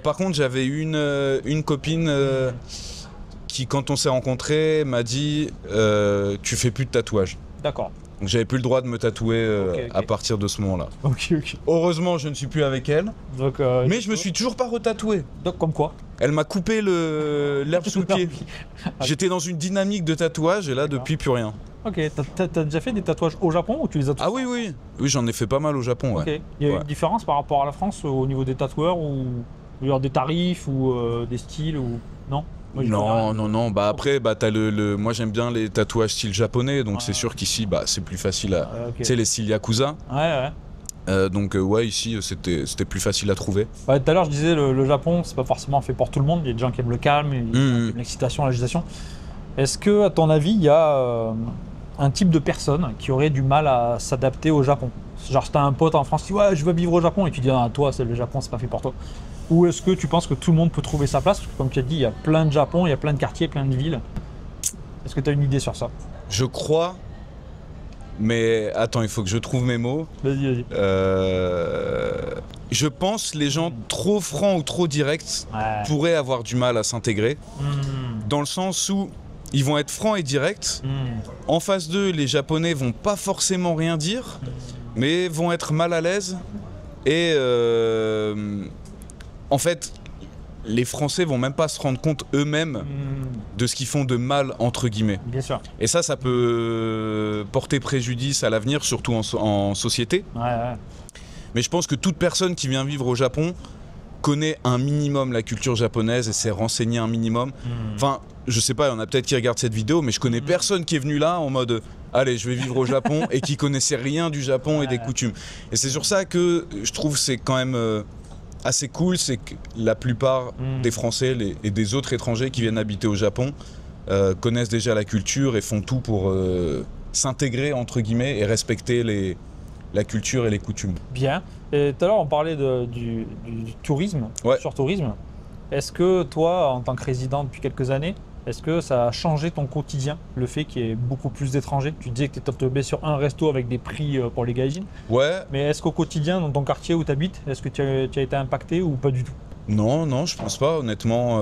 Par contre, j'avais une copine qui, quand on s'est rencontrés, m'a dit « Tu fais plus de tatouage ». D'accord. Donc j'avais plus le droit de me tatouer Ok. à partir de ce moment-là. Ok. Heureusement, je ne suis plus avec elle, Donc, mais je me suis toujours pas retatoué. donc comme quoi. Elle m'a coupé l'herbe sous le pied. J'étais dans une dynamique de tatouage et là, depuis, plus rien. Ok, t'as déjà fait des tatouages au Japon ou tu les as tous? Ah oui, j'en ai fait pas mal au Japon, ouais. Ok. Il y a Ouais. une différence par rapport à la France au niveau des tatoueurs ou genre des tarifs ou des styles ou non? Moi, je connais rien. Non. Bah après, t'as moi j'aime bien les tatouages style japonais, donc c'est sûr qu'ici, c'est plus facile à. Ok. Tu sais, les styles yakuza. Ouais. Donc ouais, ici c'était plus facile à trouver. Ouais, tout à l'heure, je disais le Japon, c'est pas forcément fait pour tout le monde. Il y a des gens qui aiment le calme, il y a des gens qui aiment l'excitation, l'agitation. Est-ce que, à ton avis, il y a un type de personne qui aurait du mal à s'adapter au Japon? Genre, si t'as un pote en France qui dit ouais, je veux vivre au Japon, et tu dis ah, toi, c'est le Japon, c'est pas fait pour toi. Ou est-ce que tu penses que tout le monde peut trouver sa place? Parce que comme tu as dit, il y a plein de Japon, il y a plein de quartiers, plein de villes. Est-ce que tu as une idée sur ça? Je crois, mais attends, il faut que je trouve mes mots. Vas-y. Je pense les gens trop francs ou trop directs Ouais. pourraient avoir du mal à s'intégrer, Mmh. dans le sens où ils vont être francs et directs. Mmh. En face d'eux, les Japonais vont pas forcément rien dire, mais vont être mal à l'aise. Et en fait, les Français vont même pas se rendre compte eux-mêmes Mmh. de ce qu'ils font de mal, entre guillemets. Bien sûr. Et ça peut porter préjudice à l'avenir, surtout en société. Ouais. Mais je pense que toute personne qui vient vivre au Japon connaît un minimum la culture japonaise et s'est renseigné un minimum. Enfin, je sais pas, il y en a peut-être qui regardent cette vidéo, mais je connais personne qui est venu là en mode allez, je vais vivre au Japon et qui connaissait rien du Japon et des coutumes. Et c'est sur ça que je trouve c'est quand même assez cool, c'est que la plupart des Français et des autres étrangers qui viennent habiter au Japon connaissent déjà la culture et font tout pour s'intégrer entre guillemets et respecter la culture et les coutumes. Bien. Et tout à l'heure, on parlait du tourisme, Ouais. sur tourisme. Est-ce que toi, en tant que résident depuis quelques années, est-ce que ça a changé ton quotidien, le fait qu'il y ait beaucoup plus d'étrangers? Tu disais que tu étais tombé sur un resto avec des prix pour les gaijins. Ouais, Mais est-ce qu'au quotidien, dans ton quartier où tu habites, est-ce que tu as été impacté ou pas du tout? non, je pense pas, honnêtement.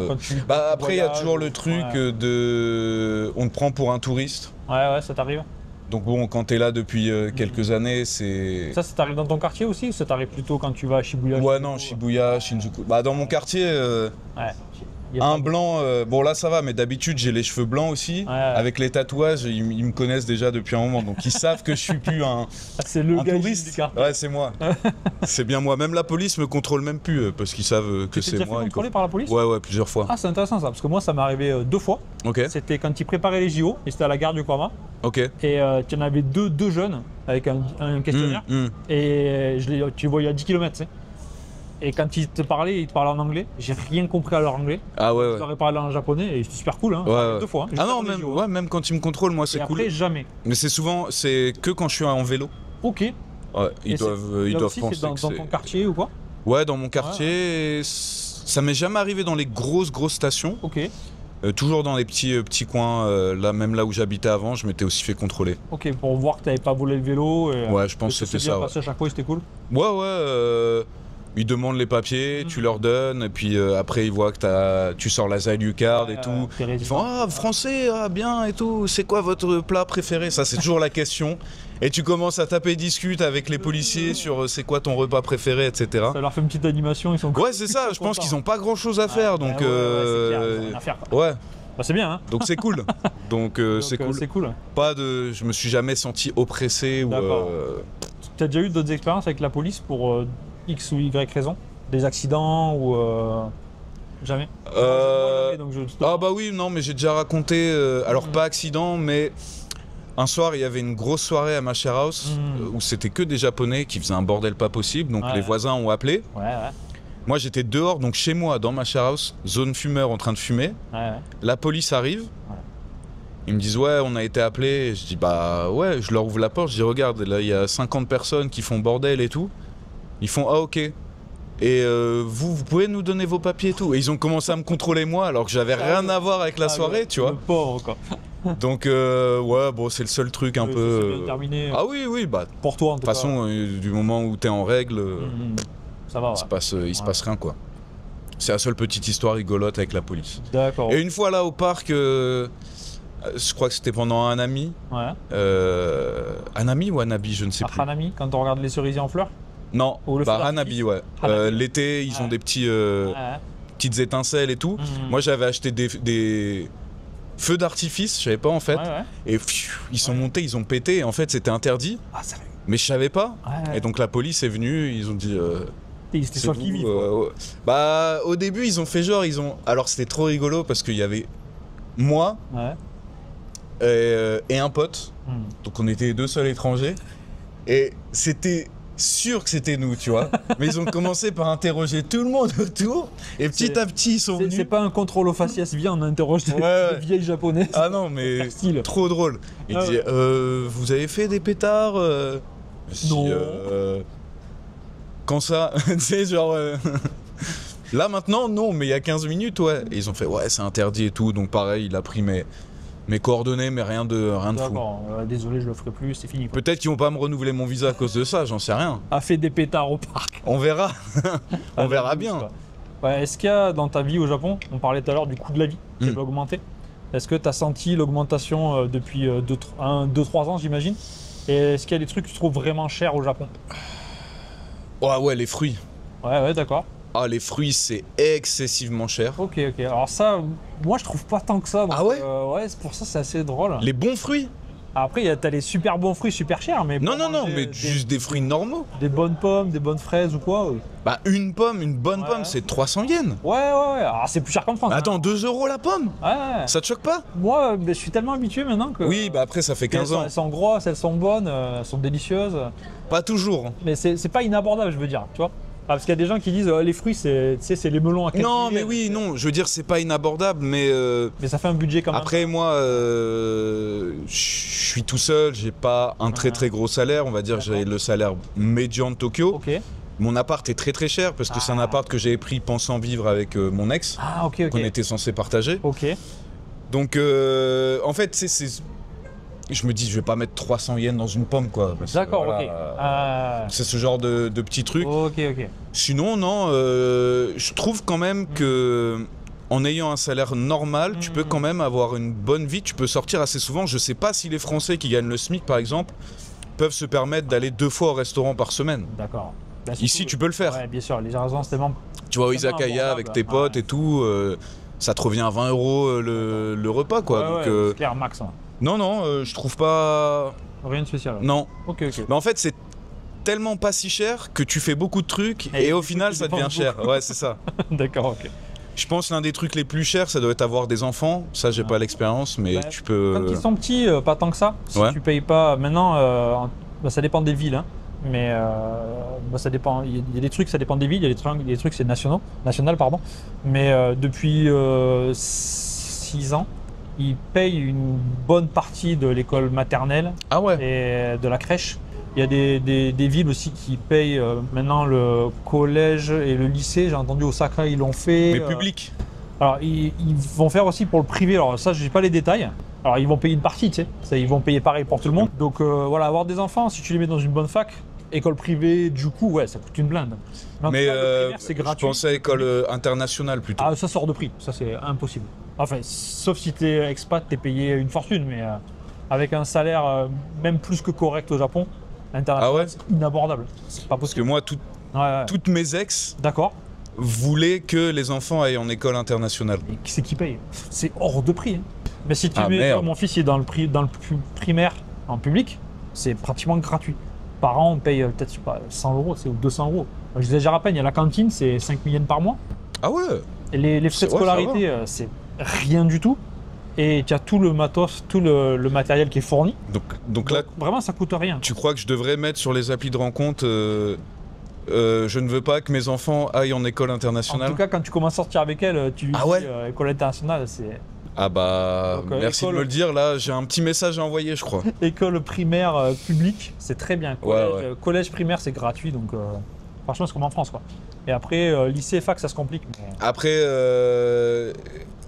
Quand tu Après, il y a voyages, toujours le truc on te prend pour un touriste. Ouais, ça t'arrive? Donc bon, quand t'es là depuis quelques années, c'est... Ça t'arrive dans ton quartier aussi ou ça t'arrive plutôt quand tu vas à Shibuya? Ouais, non, Shibuya, Shinjuku. Dans mon quartier, Ouais. Il y a un pas- blanc, bon là ça va, mais d'habitude j'ai les cheveux blancs aussi. Ouais. Avec les tatouages, ils me connaissent déjà depuis un moment, donc ils savent que je suis plus un Ah, c'est le gaijin du touriste. quartier. Ouais, c'est moi. C'est bien moi. Même la police me contrôle même plus parce qu'ils savent que Tu t'es c'est déjà fait moi. contrôler par la police? Ouais, plusieurs fois. Ah, c'est intéressant ça, parce que moi ça m'est arrivé 2 fois. Ok, C'était quand ils préparaient les JO, et c'était à la gare du Korma. ok. Et tu en avais deux jeunes avec un questionnaire. Et tu les voyais à 10 km. Tu sais. Et quand ils te parlaient en anglais. J'ai rien compris à leur anglais. Ah ouais, Je ouais. leur ai parlé en japonais et c'était super cool. Hein. Ouais, Ça arrive ouais. 2 fois. Hein. Ah Juste non, avant les même, JO. ouais, même quand ils me contrôlent, moi Et c'est après, cool. jamais. Mais c'est que quand je suis en vélo. Ok. Ouais, ils Et doivent Là aussi, penser c'est dans que ton c'est... quartier ou quoi? Ouais, dans mon quartier, ça m'est jamais arrivé dans les grosses stations. Ok. Toujours dans les petits coins, là, même là où j'habitais avant, je m'étais aussi fait contrôler. Ok, pour voir que tu n'avais pas volé le vélo. Et, Ouais, je pense que c'était bien ça. Ouais, passé à chaque fois, c'était cool. ouais. Ils demandent les papiers, tu leur donnes, et puis après ils voient que tu sors la Zaillu Card et tout. T'es Ils résident. font ah français, ah bien et tout. C'est quoi votre plat préféré? Ça c'est toujours la question. Et tu commences à taper discute avec les policiers sur c'est quoi ton repas préféré, etc. Ça leur fait une petite animation, ils sont cool. Ouais c'est ça. Je pense qu'ils ont pas grand chose à faire, donc Ouais, c'est clair, ils ont rien à faire, quoi. ouais. Bah, c'est bien, hein. Donc c'est cool. Donc c'est cool. C'est cool. Je me suis jamais senti oppressé ou. D'accord. Tu as déjà eu d'autres expériences avec la police pour X ou Y raison? Des accidents ou jamais? Donc Ah bah oui, non, mais j'ai déjà raconté, alors pas accident, mais un soir, il y avait une grosse soirée à ma share house où c'était que des Japonais qui faisaient un bordel pas possible, donc Ouais. les voisins ont appelé. Ouais. Moi, j'étais dehors, donc chez moi, dans ma share house, zone fumeur en train de fumer. La police arrive. Ouais. Ils me disent ouais, on a été appelés. Et je dis bah ouais, je leur ouvre la porte, je dis regarde, là il y a 50 personnes qui font bordel et tout. Ils font ah ok. Et Et vous pouvez nous donner vos papiers et tout. Et ils ont commencé à me contrôler moi alors que j'avais rien à voir avec la soirée, tu vois. Le pauvre, quoi. Donc ouais, bon, c'est le seul truc un peu. C'est bien terminé. Ah oui, bah. Pour toi, en tout De cas. toute façon, du moment où t'es en règle, ça va. il se passe rien, quoi. C'est la seule petite histoire rigolote avec la police. D'accord. Et une fois là au parc, je crois que c'était pendant un ami. Ouais. Anami ou Anabi, je ne sais plus. Hanami, quand on regarde les cerisiers en fleurs. Non, Ou le feu Hanabi, ouais. Hanabi. L'été, ils ont des petits, Ouais. petites étincelles et tout. Moi, j'avais acheté des feux d'artifice, je savais pas en fait. Ouais. Et ils sont montés, ils ont pété. Et en fait, c'était interdit. Ah, sérieux. Mais je savais pas. Ouais. Et donc la police est venue, ils ont dit. C'était sur le qui-vive. Bah, au début, ils ont fait genre, Alors, c'était trop rigolo parce qu'il y avait moi et un pote. Donc, on était les deux seuls étrangers. Et c'était sûr que c'était nous, tu vois. Mais ils ont commencé par interroger tout le monde autour. Et petit à petit, ils sont venus. C'est pas un contrôle au faciès, viens, on interroge des vieilles japonaises. Ah non, mais trop drôle. Il dit, vous avez fait des pétards Non. Quand ça tu sais, genre. Là maintenant, non, mais il y a 15 minutes, ouais. Et ils ont fait, ouais, c'est interdit et tout. Donc pareil, il a pris mes coordonnées, mais rien de fou. D'accord, désolé, je le ferai plus, c'est fini. Peut-être qu'ils vont pas me renouveler mon visa à cause de ça, j'en sais rien. A fait des pétards au parc. On verra. On verra bien. Ouais, est-ce qu'il y a dans ta vie au Japon, on parlait tout à l'heure du coût de la vie qui va augmenter. Est-ce que tu as senti l'augmentation depuis 2-3 ans, j'imagine? Et est-ce qu'il y a des trucs que tu trouves vraiment chers au Japon? Ouais, les fruits. Ouais, d'accord. Ah, les fruits, c'est excessivement cher. Ok. Alors ça, moi je trouve pas tant que ça. Donc, ah ouais ouais, c'est pour ça c'est assez drôle. Les bons fruits? Après, t'as les super bons fruits super chers, mais... Non, mais juste des fruits normaux. Des bonnes pommes, des bonnes fraises ou quoi. Bah, une bonne pomme, c'est 300 yens. Ouais. Alors c'est plus cher qu'en France. Attends, 2 € la pomme? Ouais. Ça te choque pas? Moi, je suis tellement habitué maintenant que... Oui, bah après, ça fait 15 ans. Elles sont grosses, elles sont bonnes, elles sont délicieuses. Pas toujours. Mais c'est pas inabordable, je veux dire, tu vois. Parce qu'il y a des gens qui disent les fruits, c'est les melons à 4 Non, mais oui, non, je veux dire, c'est pas inabordable, mais. Mais ça fait un budget quand même. Après, moi, je suis tout seul, j'ai pas un très gros salaire, on va dire, j'ai le salaire médian de Tokyo. Ok. Mon appart est très cher parce que c'est un appart que j'ai pris pensant vivre avec mon ex. Ah, ok. Qu'on était censé partager. Ok. Donc, en fait, je me dis, je vais pas mettre 300 yens dans une pomme, quoi. D'accord, voilà, ok. C'est ce genre de petits trucs. Ok. Sinon, non, je trouve quand même que en ayant un salaire normal, tu peux quand même avoir une bonne vie, tu peux sortir assez souvent. Je sais pas si les Français qui gagnent le SMIC, par exemple, peuvent se permettre d'aller 2 fois au restaurant par semaine. D'accord. Bah, ici, tu peux le faire. Ouais, bien sûr, les raisons, c'est tellement... Tu vas au izakaya avec tes potes et tout, ça te revient à 20 € le repas, quoi. Ouais, donc, c'est clair, max. Hein. Non, je trouve pas... Rien de spécial. Non. Ok. Mais en fait, c'est tellement pas si cher que tu fais beaucoup de trucs et au final, ça devient cher. Ouais, c'est ça. D'accord, ok. Je pense l'un des trucs les plus chers, ça doit être avoir des enfants. Ça, j'ai pas l'expérience, mais tu peux... Quand ils sont petits, pas tant que ça. Si tu payes pas... Maintenant, ça dépend des villes, hein. Mais ça dépend. Il y a des trucs, ça dépend des villes. Il y a des trucs, c'est national, pardon. Mais depuis 6 ans, ils payent une bonne partie de l'école maternelle et de la crèche. Il y a des villes aussi qui payent maintenant le collège et le lycée. J'ai entendu Osaka, ils l'ont fait. Mais public. Alors, ils vont faire aussi pour le privé. Alors ça, j'ai pas les détails. Alors, ils vont payer une partie, tu sais. Ils vont payer pareil pour tout le monde. Donc voilà, avoir des enfants, si tu les mets dans une bonne fac, école privée, du coup, ouais, ça coûte une blinde. Mais c'est gratuit. Je pensais à école internationale plutôt. Ah, ça sort de prix. Ça, c'est impossible. Enfin, sauf si t'es expat, t'es payé une fortune. Mais avec un salaire même plus que correct au Japon, international, c'est inabordable. C'est pas possible. Parce que moi, toutes mes ex voulaient que les enfants aillent en école internationale. Et qui c'est qui paye? C'est hors de prix. Hein. Mais si tu mets, mon fils il est dans le primaire en public, c'est pratiquement gratuit. Par an, on paye peut-être 100 € ou 200 €. J'exagère à peine, il y a la cantine, c'est 5 000 yens par mois. Ah ouais. Et les frais de scolarité, c'est rien du tout. Et tu as tout le matos, tout le matériel qui est fourni. Donc là, vraiment, ça coûte rien. Tu crois que je devrais mettre sur les applis de rencontre je ne veux pas que mes enfants aillent en école internationale? En tout cas, quand tu commences à sortir avec elle, tu dis école internationale, c'est... Ah bah, donc, merci de me le dire, là j'ai un petit message à envoyer, je crois. École primaire publique, c'est très bien. Collège primaire, c'est gratuit, donc Franchement, c'est comme en France, quoi. Et après, lycée, fac, ça se complique. Mais... Après,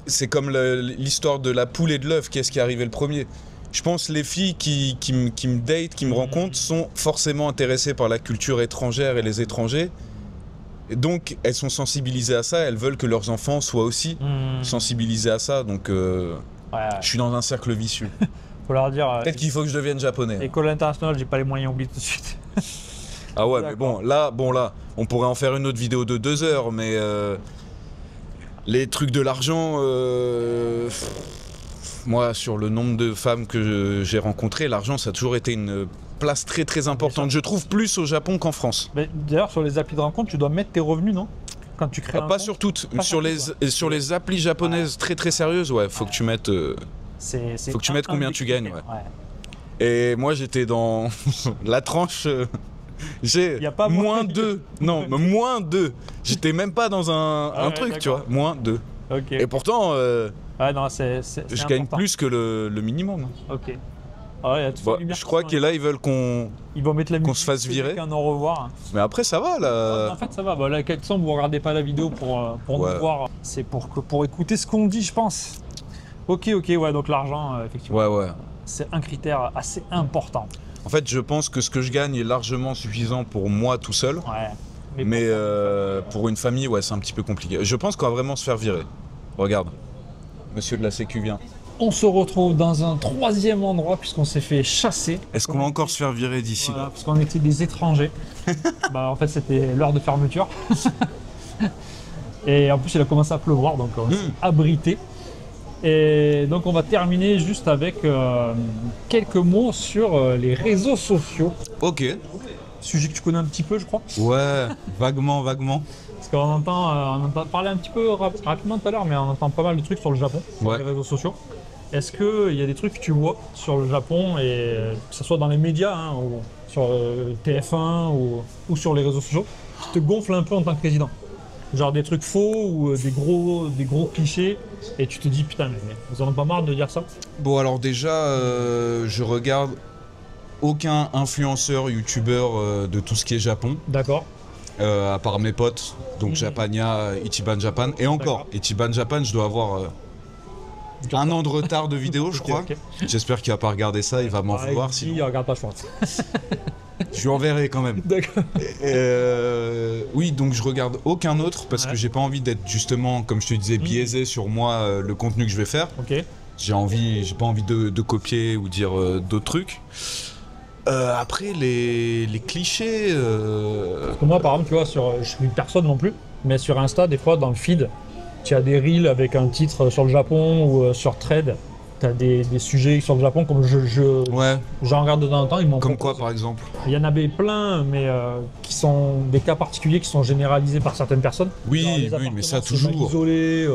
c'est comme l'histoire de la poule et de l'œuf, qu'est-ce qui est arrivé le premier? Je pense que les filles qui me datent, qui me rencontrent, sont forcément intéressées par la culture étrangère et les étrangers. Et donc, elles sont sensibilisées à ça, elles veulent que leurs enfants soient aussi sensibilisés à ça. Donc, je suis dans un cercle vicieux. Faut leur dire. Peut-être qu'il faut que je devienne japonais. École internationale, j'ai pas les moyens, oublie tout de suite. Ah ouais, mais bon, là, on pourrait en faire une autre vidéo de 2 heures, mais les trucs de l'argent, moi, sur le nombre de femmes que j'ai rencontrées, l'argent, ça a toujours été une place très très importante. Je trouve plus au Japon qu'en France. D'ailleurs, sur les applis de rencontre, tu dois mettre tes revenus, non? Quand tu crées un pas compte, sur toutes, pas sur les applis japonaises très très sérieuses, ouais, faut que tu mettes, faut que tu mettes combien tu gagnes, ouais. Et moi, j'étais dans la tranche. J'ai moins 2. Non, mais moins 2. J'étais même pas dans un truc, tu vois. Moins 2. Okay. Et pourtant, non, je gagne plus que le minimum. Ok. Je crois que là, ils veulent qu'on se fasse virer. Un au revoir. Mais après, ça va là. En fait, ça va. Là, quel temps vous regardez pas la vidéo pour nous voir. C'est pour écouter ce qu'on dit, je pense. Ok, ouais. Donc l'argent, effectivement. Ouais. C'est un critère assez important. En fait, je pense que ce que je gagne est largement suffisant pour moi tout seul. Ouais. Mais pour une famille, ouais, c'est un petit peu compliqué. Je pense qu'on va vraiment se faire virer. Regarde, monsieur de la Sécu vient. On se retrouve dans un 3e endroit puisqu'on s'est fait chasser. Est-ce qu'on va encore se faire virer d'ici là? Parce qu'on était des étrangers. En fait, c'était l'heure de fermeture. Et en plus, il a commencé à pleuvoir, donc on s'est abrité. Et donc on va terminer juste avec quelques mots sur les réseaux sociaux. Ok. Sujet que tu connais un petit peu, je crois. Ouais, vaguement. Parce qu'on entend parler un petit peu rapidement tout à l'heure, mais on entend pas mal de trucs sur le Japon, sur les réseaux sociaux. Est-ce qu'il y a des trucs que tu vois sur le Japon, et que ce soit dans les médias, ou sur TF1 ou sur les réseaux sociaux, qui te gonflent un peu en tant que président? Genre des trucs faux ou des gros clichés, et tu te dis putain, mais vous en avez pas marre de dire ça? Bon, alors déjà, je regarde aucun influenceur, youtubeur de tout ce qui est Japon. D'accord. À part mes potes, donc Japania, Ichiban Japan. Et encore, Ichiban Japan, je dois avoir un an de retard de vidéo, je crois. Okay. J'espère qu'il va pas regarder ça, il va m'en vouloir. Il regarde pas, je pense. Je lui enverrai quand même. D'accord. Oui, donc je regarde aucun autre parce que j'ai pas envie d'être justement, comme je te disais, biaisé sur moi, le contenu que je vais faire. Ok. J'ai pas envie de copier ou dire d'autres trucs. Après, les clichés... Parce que moi, par exemple, tu vois, je suis personne non plus, mais sur Insta, des fois, dans le feed, tu as des reels avec un titre sur le Japon ou sur Trade. Tu as des sujets sur le Japon, comme j'en regarde de temps en temps. Ils m'ont comme quoi, par exemple? Il y en avait plein, mais qui sont des cas particuliers qui sont généralisés par certaines personnes. Oui, mais ça toujours. Isolés,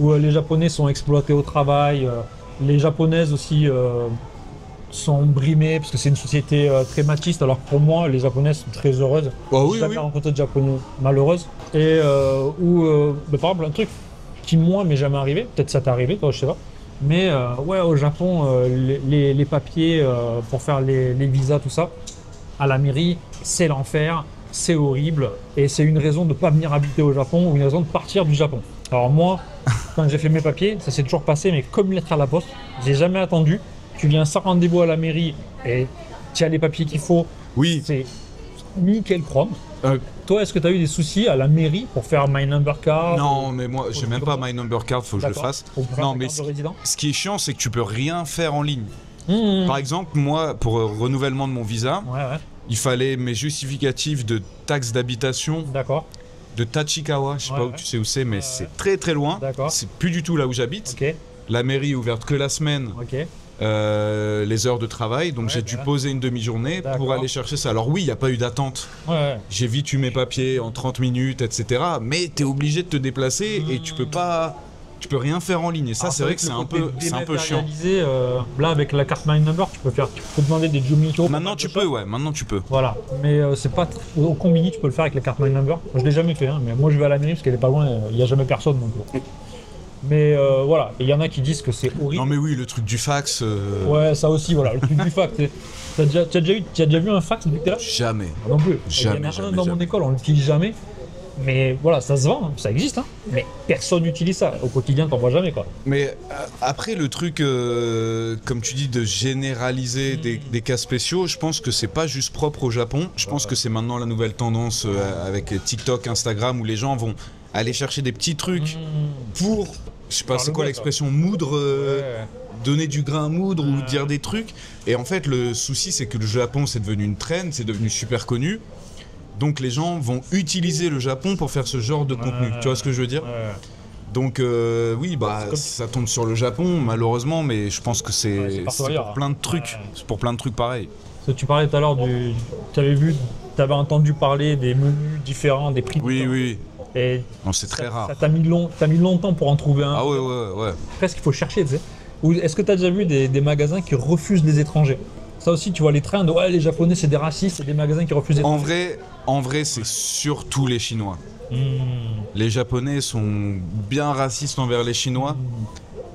où les Japonais sont exploités au travail, les Japonaises aussi... sont brimées parce que c'est une société très machiste, alors que pour moi les Japonaises sont très heureuses. J'ai jamais rencontré de Japonais malheureuses. Et par exemple un truc qui moi m'est jamais arrivé, peut-être ça t'est arrivé toi, je sais pas, mais au Japon les papiers pour faire les visas, tout ça, à la mairie, c'est l'enfer, c'est horrible, et c'est une raison de pas venir habiter au Japon ou une raison de partir du Japon. Alors moi, quand j'ai fait mes papiers, ça s'est toujours passé, mais comme lettre à la poste, j'ai jamais attendu. Tu viens sans rendez-vous à la mairie et tu as les papiers qu'il faut. Oui. C'est nickel chrome. Toi, est-ce que tu as eu des soucis à la mairie pour faire My Number Card? Non, mais moi, j'ai même pas My Number Card, faut que je le fasse. Non, mais ce qui est chiant, c'est que tu peux rien faire en ligne. Par exemple, moi, pour renouvellement de mon visa, il fallait mes justificatifs de taxes d'habitation. D'accord. De Tachikawa, je sais pas où tu sais où c'est, mais c'est très très loin. C'est plus du tout là où j'habite. La mairie est ouverte que la semaine. Les heures de travail, donc j'ai dû poser une demi-journée pour aller chercher ça. Alors oui, il n'y a pas eu d'attente. J'ai vite eu mes papiers en 30 minutes, etc. Mais tu es obligé de te déplacer et tu peux rien faire en ligne. Et ça, c'est vrai que c'est un peu chiant. Là, avec la carte My Number, tu peux demander des Jumito. Maintenant, tu peux. Voilà, mais c'est pas au combini, tu peux le faire avec la carte My Number. Moi, je l'ai jamais fait, mais moi je vais à la mairie parce qu'elle est pas loin, il n'y a jamais personne. Donc, Mais voilà, et il y en a qui disent que c'est horrible. Non mais oui, le truc du fax. Ouais, ça aussi, voilà, le truc du fax. Tu as déjà vu un fax depuis que t'es là? Jamais. Non plus. Jamais, Il y en a jamais, un dans mon jamais. école, on l'utilise jamais. Mais voilà, ça se vend, hein, ça existe, hein. Mais personne n'utilise ça. Au quotidien, t'en vois jamais, quoi. Mais après, le truc, comme tu dis, de généraliser des cas spéciaux, je pense que c'est pas juste propre au Japon. Je pense que c'est maintenant la nouvelle tendance avec TikTok, Instagram, où les gens vont aller chercher des petits trucs pour, je sais pas, c'est quoi l'expression, moudre, donner du grain à moudre ou dire des trucs. Et en fait, le souci, c'est que le Japon, c'est devenu une trend, c'est devenu super connu. Donc les gens vont utiliser le Japon pour faire ce genre de contenu. Tu vois ce que je veux dire? Donc oui, bah ça tombe sur le Japon malheureusement, mais je pense que c'est pour plein de trucs. C'est pour plein de trucs pareils. Tu parlais tout à l'heure tu avais entendu parler des menus différents, des prix. Oui, oui. Et non, c'est très rare. T'as mis longtemps pour en trouver un. Ah ouais. Presque il faut chercher, tu sais. Ou est-ce que tu as déjà vu des magasins qui refusent les étrangers? Ça aussi, tu vois les trends, ouais, les Japonais c'est des racistes, c'est des magasins qui refusent les étrangers. En vrai, c'est surtout les Chinois. Les Japonais sont bien racistes envers les Chinois,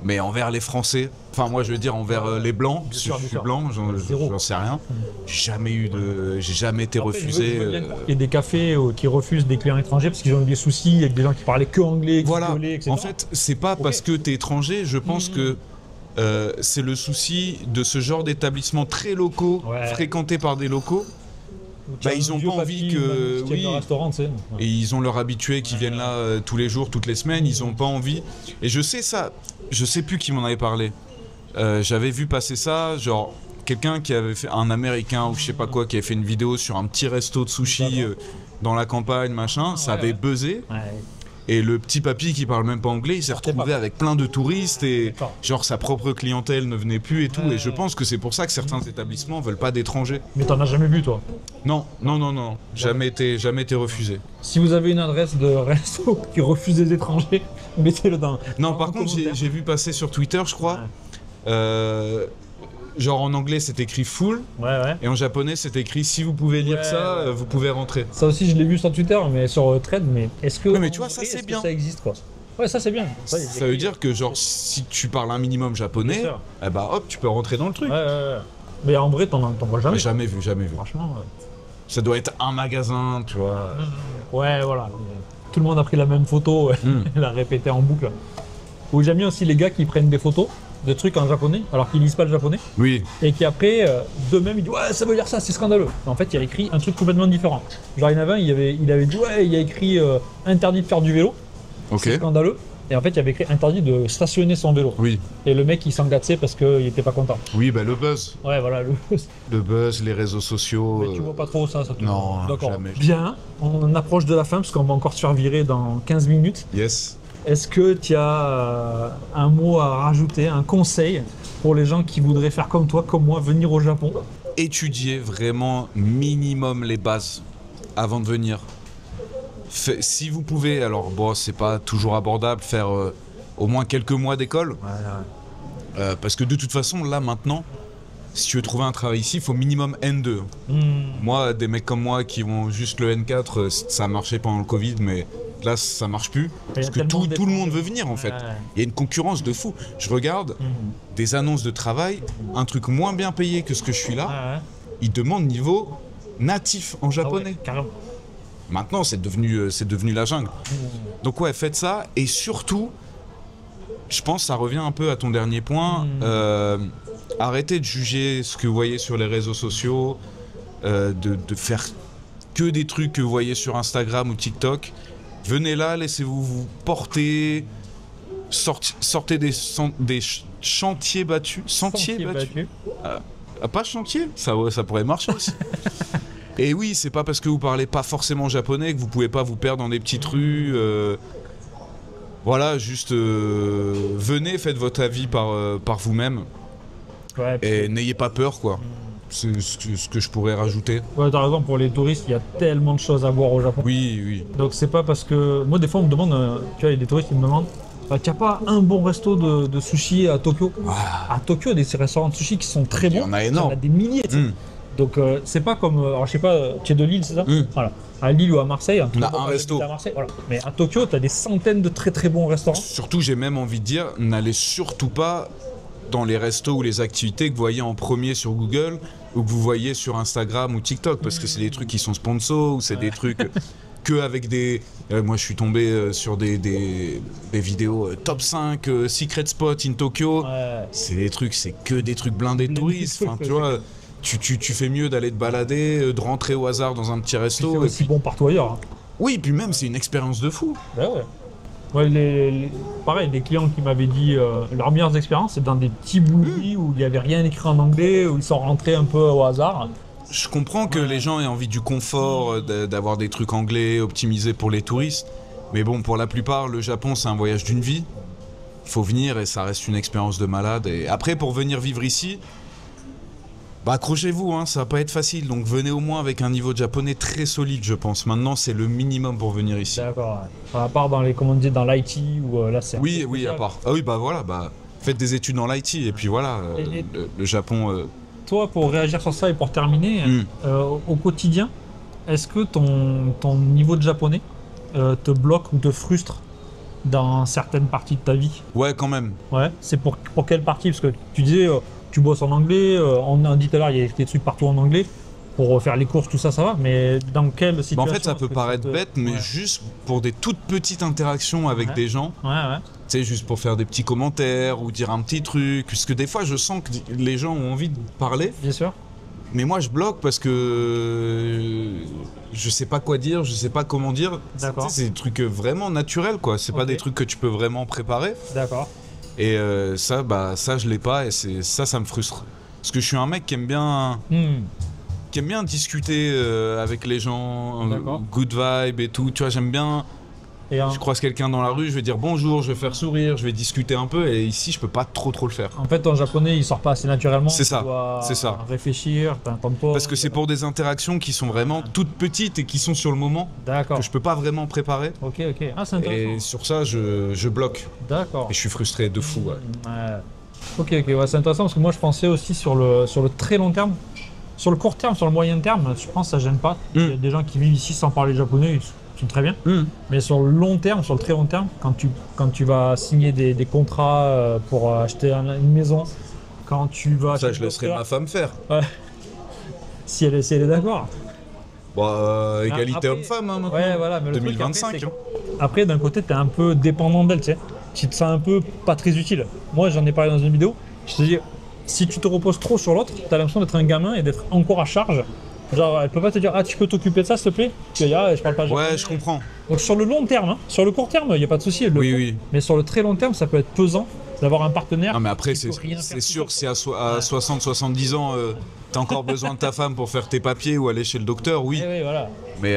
mais envers les Français, enfin moi je veux dire envers les Blancs, parce que je suis blanc, j'en sais rien. J'ai jamais été refusé. Il y a des cafés qui refusent des clients étrangers parce qu'ils ont eu des soucis avec des gens qui parlaient que anglais, qui gueulaient, etc. En fait, c'est pas parce que t'es étranger, je pense que c'est le souci de ce genre d'établissements très locaux, fréquentés par des locaux. Bah, ils ont pas envie que. Oui, restaurant, tu sais. Et ils ont leurs habitués qui viennent là tous les jours, toutes les semaines, ils ont pas envie. Et je sais ça, je sais plus qui m'en avait parlé. J'avais vu passer ça, genre quelqu'un qui avait fait, un Américain ou je sais pas quoi, qui avait fait une vidéo sur un petit resto de sushi dans la campagne, machin, ça avait buzzé. Et le petit papy qui parle même pas anglais, il s'est retrouvé avec plein de touristes et genre sa propre clientèle ne venait plus et tout. Et je pense que c'est pour ça que certains établissements veulent pas d'étrangers. Mais t'en as jamais vu, toi? Non. Jamais été refusé. Si vous avez une adresse de resto qui refuse les étrangers, mettez-le dans. Non, par contre, j'ai vu passer sur Twitter, je crois. Genre en anglais c'est écrit full et en japonais c'est écrit si vous pouvez lire ça, vous pouvez rentrer. Ça aussi je l'ai vu sur Twitter, mais sur Thread, mais est-ce que. Oui, mais tu vois, ça c'est bien. Ça existe quoi. Ouais, ça c'est bien. Ça veut dire que genre si tu parles un minimum japonais, eh bah hop, tu peux rentrer dans le truc. Mais en vrai t'en vois jamais. Jamais vu. Franchement. Ça doit être un magasin, tu vois. Ouais, voilà. Tout le monde a pris la même photo, elle a répété en boucle. Ou j'aime bien aussi les gars qui prennent des photos de trucs en japonais alors qu'ils lisent pas le japonais. Oui. Et qui après, d'eux-mêmes, ils disent ouais, ça veut dire ça, c'est scandaleux. En fait, il a écrit un truc complètement différent. Genre, il y en avait un, il avait dit ouais, il y a écrit interdit de faire du vélo. C'est scandaleux. Et en fait, il avait écrit interdit de stationner son vélo. Oui. Et le mec, il s'engaçait parce qu'il était pas content. Oui, bah le buzz. Ouais, voilà, le buzz. Le buzz, les réseaux sociaux. Mais tu vois pas trop ça Non, d'accord. Jamais. Bien, on approche de la fin parce qu'on va encore se faire virer dans 15 minutes. Yes. Est-ce que tu as un mot à rajouter, un conseil pour les gens qui voudraient faire comme toi, comme moi, venir au Japon? Étudier vraiment minimum les bases avant de venir. Si vous pouvez, alors bon, c'est pas toujours abordable, faire au moins quelques mois d'école. Parce que de toute façon, là maintenant, si tu veux trouver un travail ici, il faut minimum N2. Moi, des mecs comme moi qui ont juste le N4, ça a marché pendant le Covid, mais là, ça marche plus. Parce que tout le monde veut venir en fait. Il y a une concurrence de fou. Je regarde des annonces de travail, un truc moins bien payé que ce que je suis là. Ils demandent niveau natif en japonais. Carrément. Maintenant, c'est devenu la jungle. Donc ouais, faites ça. Et surtout, je pense que ça revient un peu à ton dernier point. Arrêtez de juger ce que vous voyez sur les réseaux sociaux, de faire que des trucs que vous voyez sur Instagram ou TikTok. Venez là, laissez-vous vous porter, sortez des chantiers battus. Sentiers battus. Pas chantier, ça pourrait marcher aussi. Et oui, c'est pas parce que vous parlez pas forcément japonais que vous pouvez pas vous perdre dans des petites rues. Voilà, juste venez, faites votre avis par vous-même. Et n'ayez pas peur, quoi. C'est ce que je pourrais rajouter. Ouais, t'as raison, pour les touristes, il y a tellement de choses à voir au Japon. Oui. Donc c'est pas parce que... Moi, des fois, on me demande, tu vois, il y a des touristes qui me demandent t'as pas un bon resto de sushi à Tokyo? À Tokyo, il y a des restaurants de sushi qui sont très bons. Il y en a énormément. Il y en a des milliers, Donc c'est pas comme, alors je sais pas, tu es de Lille, c'est ça? Voilà. À Lille ou à Marseille. On a un resto. À Marseille, voilà. Mais à Tokyo, tu as des centaines de très très bons restaurants. Surtout, j'ai même envie de dire, n'allez surtout pas dans les restos ou les activités que vous voyez en premier sur Google ou que vous voyez sur Instagram ou TikTok, parce que c'est des trucs qui sont sponsors ou c'est des trucs que avec des... moi, je suis tombé sur des vidéos top 5 secret spot in Tokyo. C'est des trucs, c'est que des trucs blindés de touristes. Enfin, tu vois... Tu fais mieux d'aller te balader, de rentrer au hasard dans un petit resto. C'est aussi bon partout ailleurs. Hein. Oui, puis même, c'est une expérience de fou. Ben ouais. Ouais, pareil, les clients qui m'avaient dit leurs meilleures expériences, c'est dans des petits boulis où il n'y avait rien écrit en anglais, où ils sont rentrés un peu au hasard. Je comprends que les gens aient envie du confort, d'avoir des trucs anglais optimisés pour les touristes. Mais bon, pour la plupart, le Japon, c'est un voyage d'une vie. Il faut venir et ça reste une expérience de malade. Et après, pour venir vivre ici... Bah accrochez-vous, hein, ça va pas être facile, donc venez au moins avec un niveau de japonais très solide, je pense. Maintenant, c'est le minimum pour venir ici. D'accord. Ouais. À part dans les, comment on dit, dans l'IT ou là, c'est. Oui, oui, à part. Ah oui, bah voilà, bah faites des études dans l'IT et puis voilà, le Japon. Toi, pour réagir sur ça et pour terminer, au quotidien, est-ce que ton niveau de japonais te bloque ou te frustre dans certaines parties de ta vie? Ouais, quand même. Ouais. C'est pour quelle partie? Parce que tu disais. Tu bosses en anglais, on a dit tout à l'heure, il y a des trucs partout en anglais. Pour faire les courses, tout ça, ça va. Mais dans quelle situation? Bah en fait, ça peut paraître bête, mais juste pour des toutes petites interactions avec des gens. Ouais, ouais. Tu sais, juste pour faire des petits commentaires ou dire un petit truc. Parce que des fois, je sens que les gens ont envie de parler. Bien sûr. Mais moi, je bloque parce que je sais pas quoi dire, je sais pas comment dire. D'accord. C'est des trucs vraiment naturels, quoi. C'est pas des trucs que tu peux vraiment préparer. D'accord. Et ça, je l'ai pas et ça me frustre. Parce que je suis un mec qui aime bien, discuter avec les gens, good vibe et tout. Tu vois, j'aime bien. Je croise quelqu'un dans la rue, je vais dire bonjour, je vais faire sourire, je vais discuter un peu. Et ici, je peux pas trop le faire. En fait, en japonais, il sort pas assez naturellement. C'est ça. C'est ça. Réfléchir, t'entends pas. Parce que c'est pour des interactions qui sont vraiment toutes petites et qui sont sur le moment. D'accord. Que je peux pas vraiment préparer. Ok. Ah, c'est intéressant. Et sur ça, je bloque. D'accord. Et je suis frustré de fou. Ok, ouais, c'est intéressant parce que moi, je pensais aussi sur le très long terme. Sur le court terme, sur le moyen terme, je pense que ça gêne pas. Il y a des gens qui vivent ici sans parler japonais, ils sont très bien. Mais sur le long terme, sur le très long terme, quand tu vas signer des contrats pour acheter une maison, quand tu vas... Ça, je laisserai ma femme faire. Ouais. Si elle est d'accord. Bah, égalité homme-femme, hein, maintenant. Ouais, voilà, mais 2025. Après, d'un côté, t'es un peu dépendant d'elle, tu sais. Tu te sens un peu pas très utile. Moi, j'en ai parlé dans une vidéo. Je te dis, si tu te reposes trop sur l'autre, t'as l'impression d'être un gamin et d'être encore à charge. Genre, elle peut pas te dire, ah, tu peux t'occuper de ça, s'il te plaît? Tu vas dire, ah, je parle pas japonais. Ouais, je comprends. Donc, sur le long terme, sur le court terme, il n'y a pas de souci. Oui. Mais sur le très long terme, ça peut être pesant d'avoir un partenaire. Non, mais après, c'est sûr, si à 60-70 ans, t'as encore besoin de ta femme pour faire tes papiers ou aller chez le docteur, oui. Oui, voilà. Mais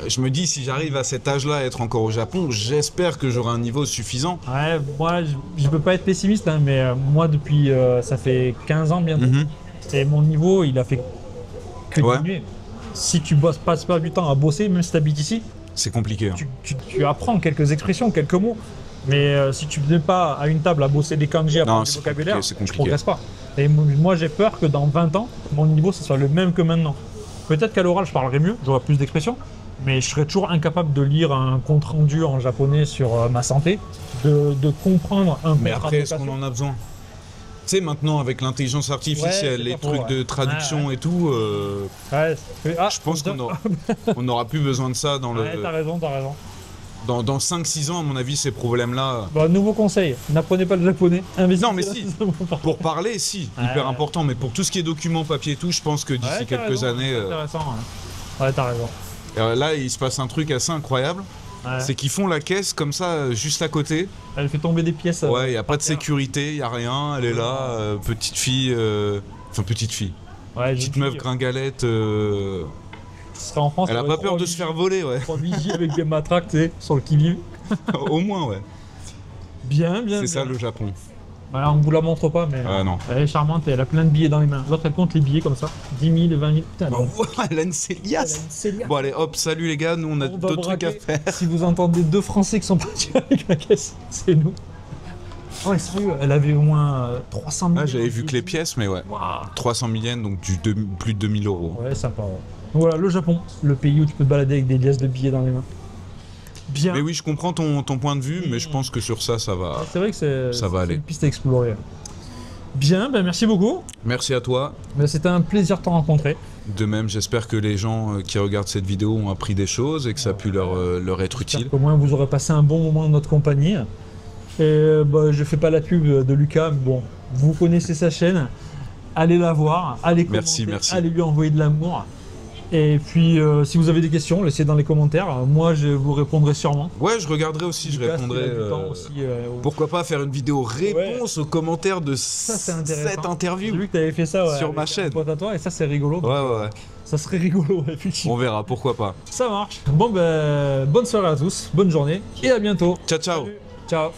je me dis, si j'arrive à cet âge-là à être encore au Japon, j'espère que j'aurai un niveau suffisant. Ouais, moi, je peux pas être pessimiste, hein, mais moi, depuis, ça fait 15 ans bientôt. Et mon niveau, il a fait que diminuer. Si tu passes pas du temps à bosser, même si tu habites ici, c'est compliqué. Hein. Tu apprends quelques expressions, quelques mots. Mais si tu n'es pas à une table à bosser des kanji, à prendre du vocabulaire, tu ne progresses pas. Et moi, j'ai peur que dans 20 ans, mon niveau, ce soit le même que maintenant. Peut-être qu'à l'oral, je parlerai mieux, j'aurai plus d'expressions, mais je serais toujours incapable de lire un compte rendu en japonais sur ma santé, de comprendre un Mais après, est-ce qu'on en a besoin? Tu sais, maintenant, avec l'intelligence artificielle, les trucs de traduction et tout, je pense qu'on n'aura plus besoin de ça dans le... Ouais, t'as raison. Dans 5-6 ans, à mon avis, ces problèmes-là... Bah, nouveau conseil, n'apprenez pas le japonais. Non, mais si, pour parler, si, hyper important, mais pour tout ce qui est documents, papier et tout, je pense que d'ici quelques années... C'est intéressant, ouais, t'as raison. Là, il se passe un truc assez incroyable. C'est qu'ils font la caisse comme ça, juste à côté. Elle fait tomber des pièces. Ouais, il n'y a pas de sécurité, il n'y a rien. Elle est là, petite fille. Enfin, petite fille. Ouais, petite meuf gringalette. En France, elle a pas peur de se faire voler, ouais. 3 vigies avec des matraques, tu sais, sur le qui-vive. Au moins, ouais. Bien. C'est ça le Japon. Voilà, on ne vous la montre pas, mais non. Elle est charmante et elle a plein de billets dans les mains. L'autre, elle compte les billets comme ça. 10 000, 20 000. Putain, elle a une Célias. Bon, allez, hop, salut les gars, nous on a d'autres trucs à faire. Si vous entendez 2 Français qui sont partis avec la caisse, c'est nous. Ouais, sérieux, elle avait au moins 300 000 Ah, j'avais yens. vu que les pièces, mais ouais. Waouh. 300 000 yens, donc plus de 2000 euros. Ouais, sympa. Ouais. Donc voilà, le Japon, le pays où tu peux te balader avec des liasses de billets dans les mains. Bien. Mais oui, je comprends ton point de vue, mais je pense que sur ça va. C'est vrai que Ça va aller. une piste à explorer. Bien, ben merci beaucoup. Merci à toi. Ben, c'était un plaisir de te rencontrer. De même, j'espère que les gens qui regardent cette vidéo ont appris des choses et que ça a pu leur être utile. Au moins, vous aurez passé un bon moment dans notre compagnie. Et bah, je fais pas la pub de Lucas, mais bon, vous connaissez sa chaîne. Allez la voir, allez commenter, Merci. allez lui envoyer de l'amour. Et puis, si vous avez des questions, laissez dans les commentaires. Moi, je vous répondrai sûrement. Ouais, je regarderai aussi, je Lucas, répondrai. s'il a du temps aussi, Pourquoi pas faire une vidéo réponse aux commentaires de Ça, c'est intéressant. cette J'ai interview. vu que tu avais fait ça Sur avec ma un chaîne. pote à toi, et ça, c'est rigolo. Ouais. Ça serait rigolo, effectivement. On verra, pourquoi pas. Ça marche. Bon, ben, bonne soirée à tous, bonne journée, et à bientôt. Ciao. Salut. Ciao.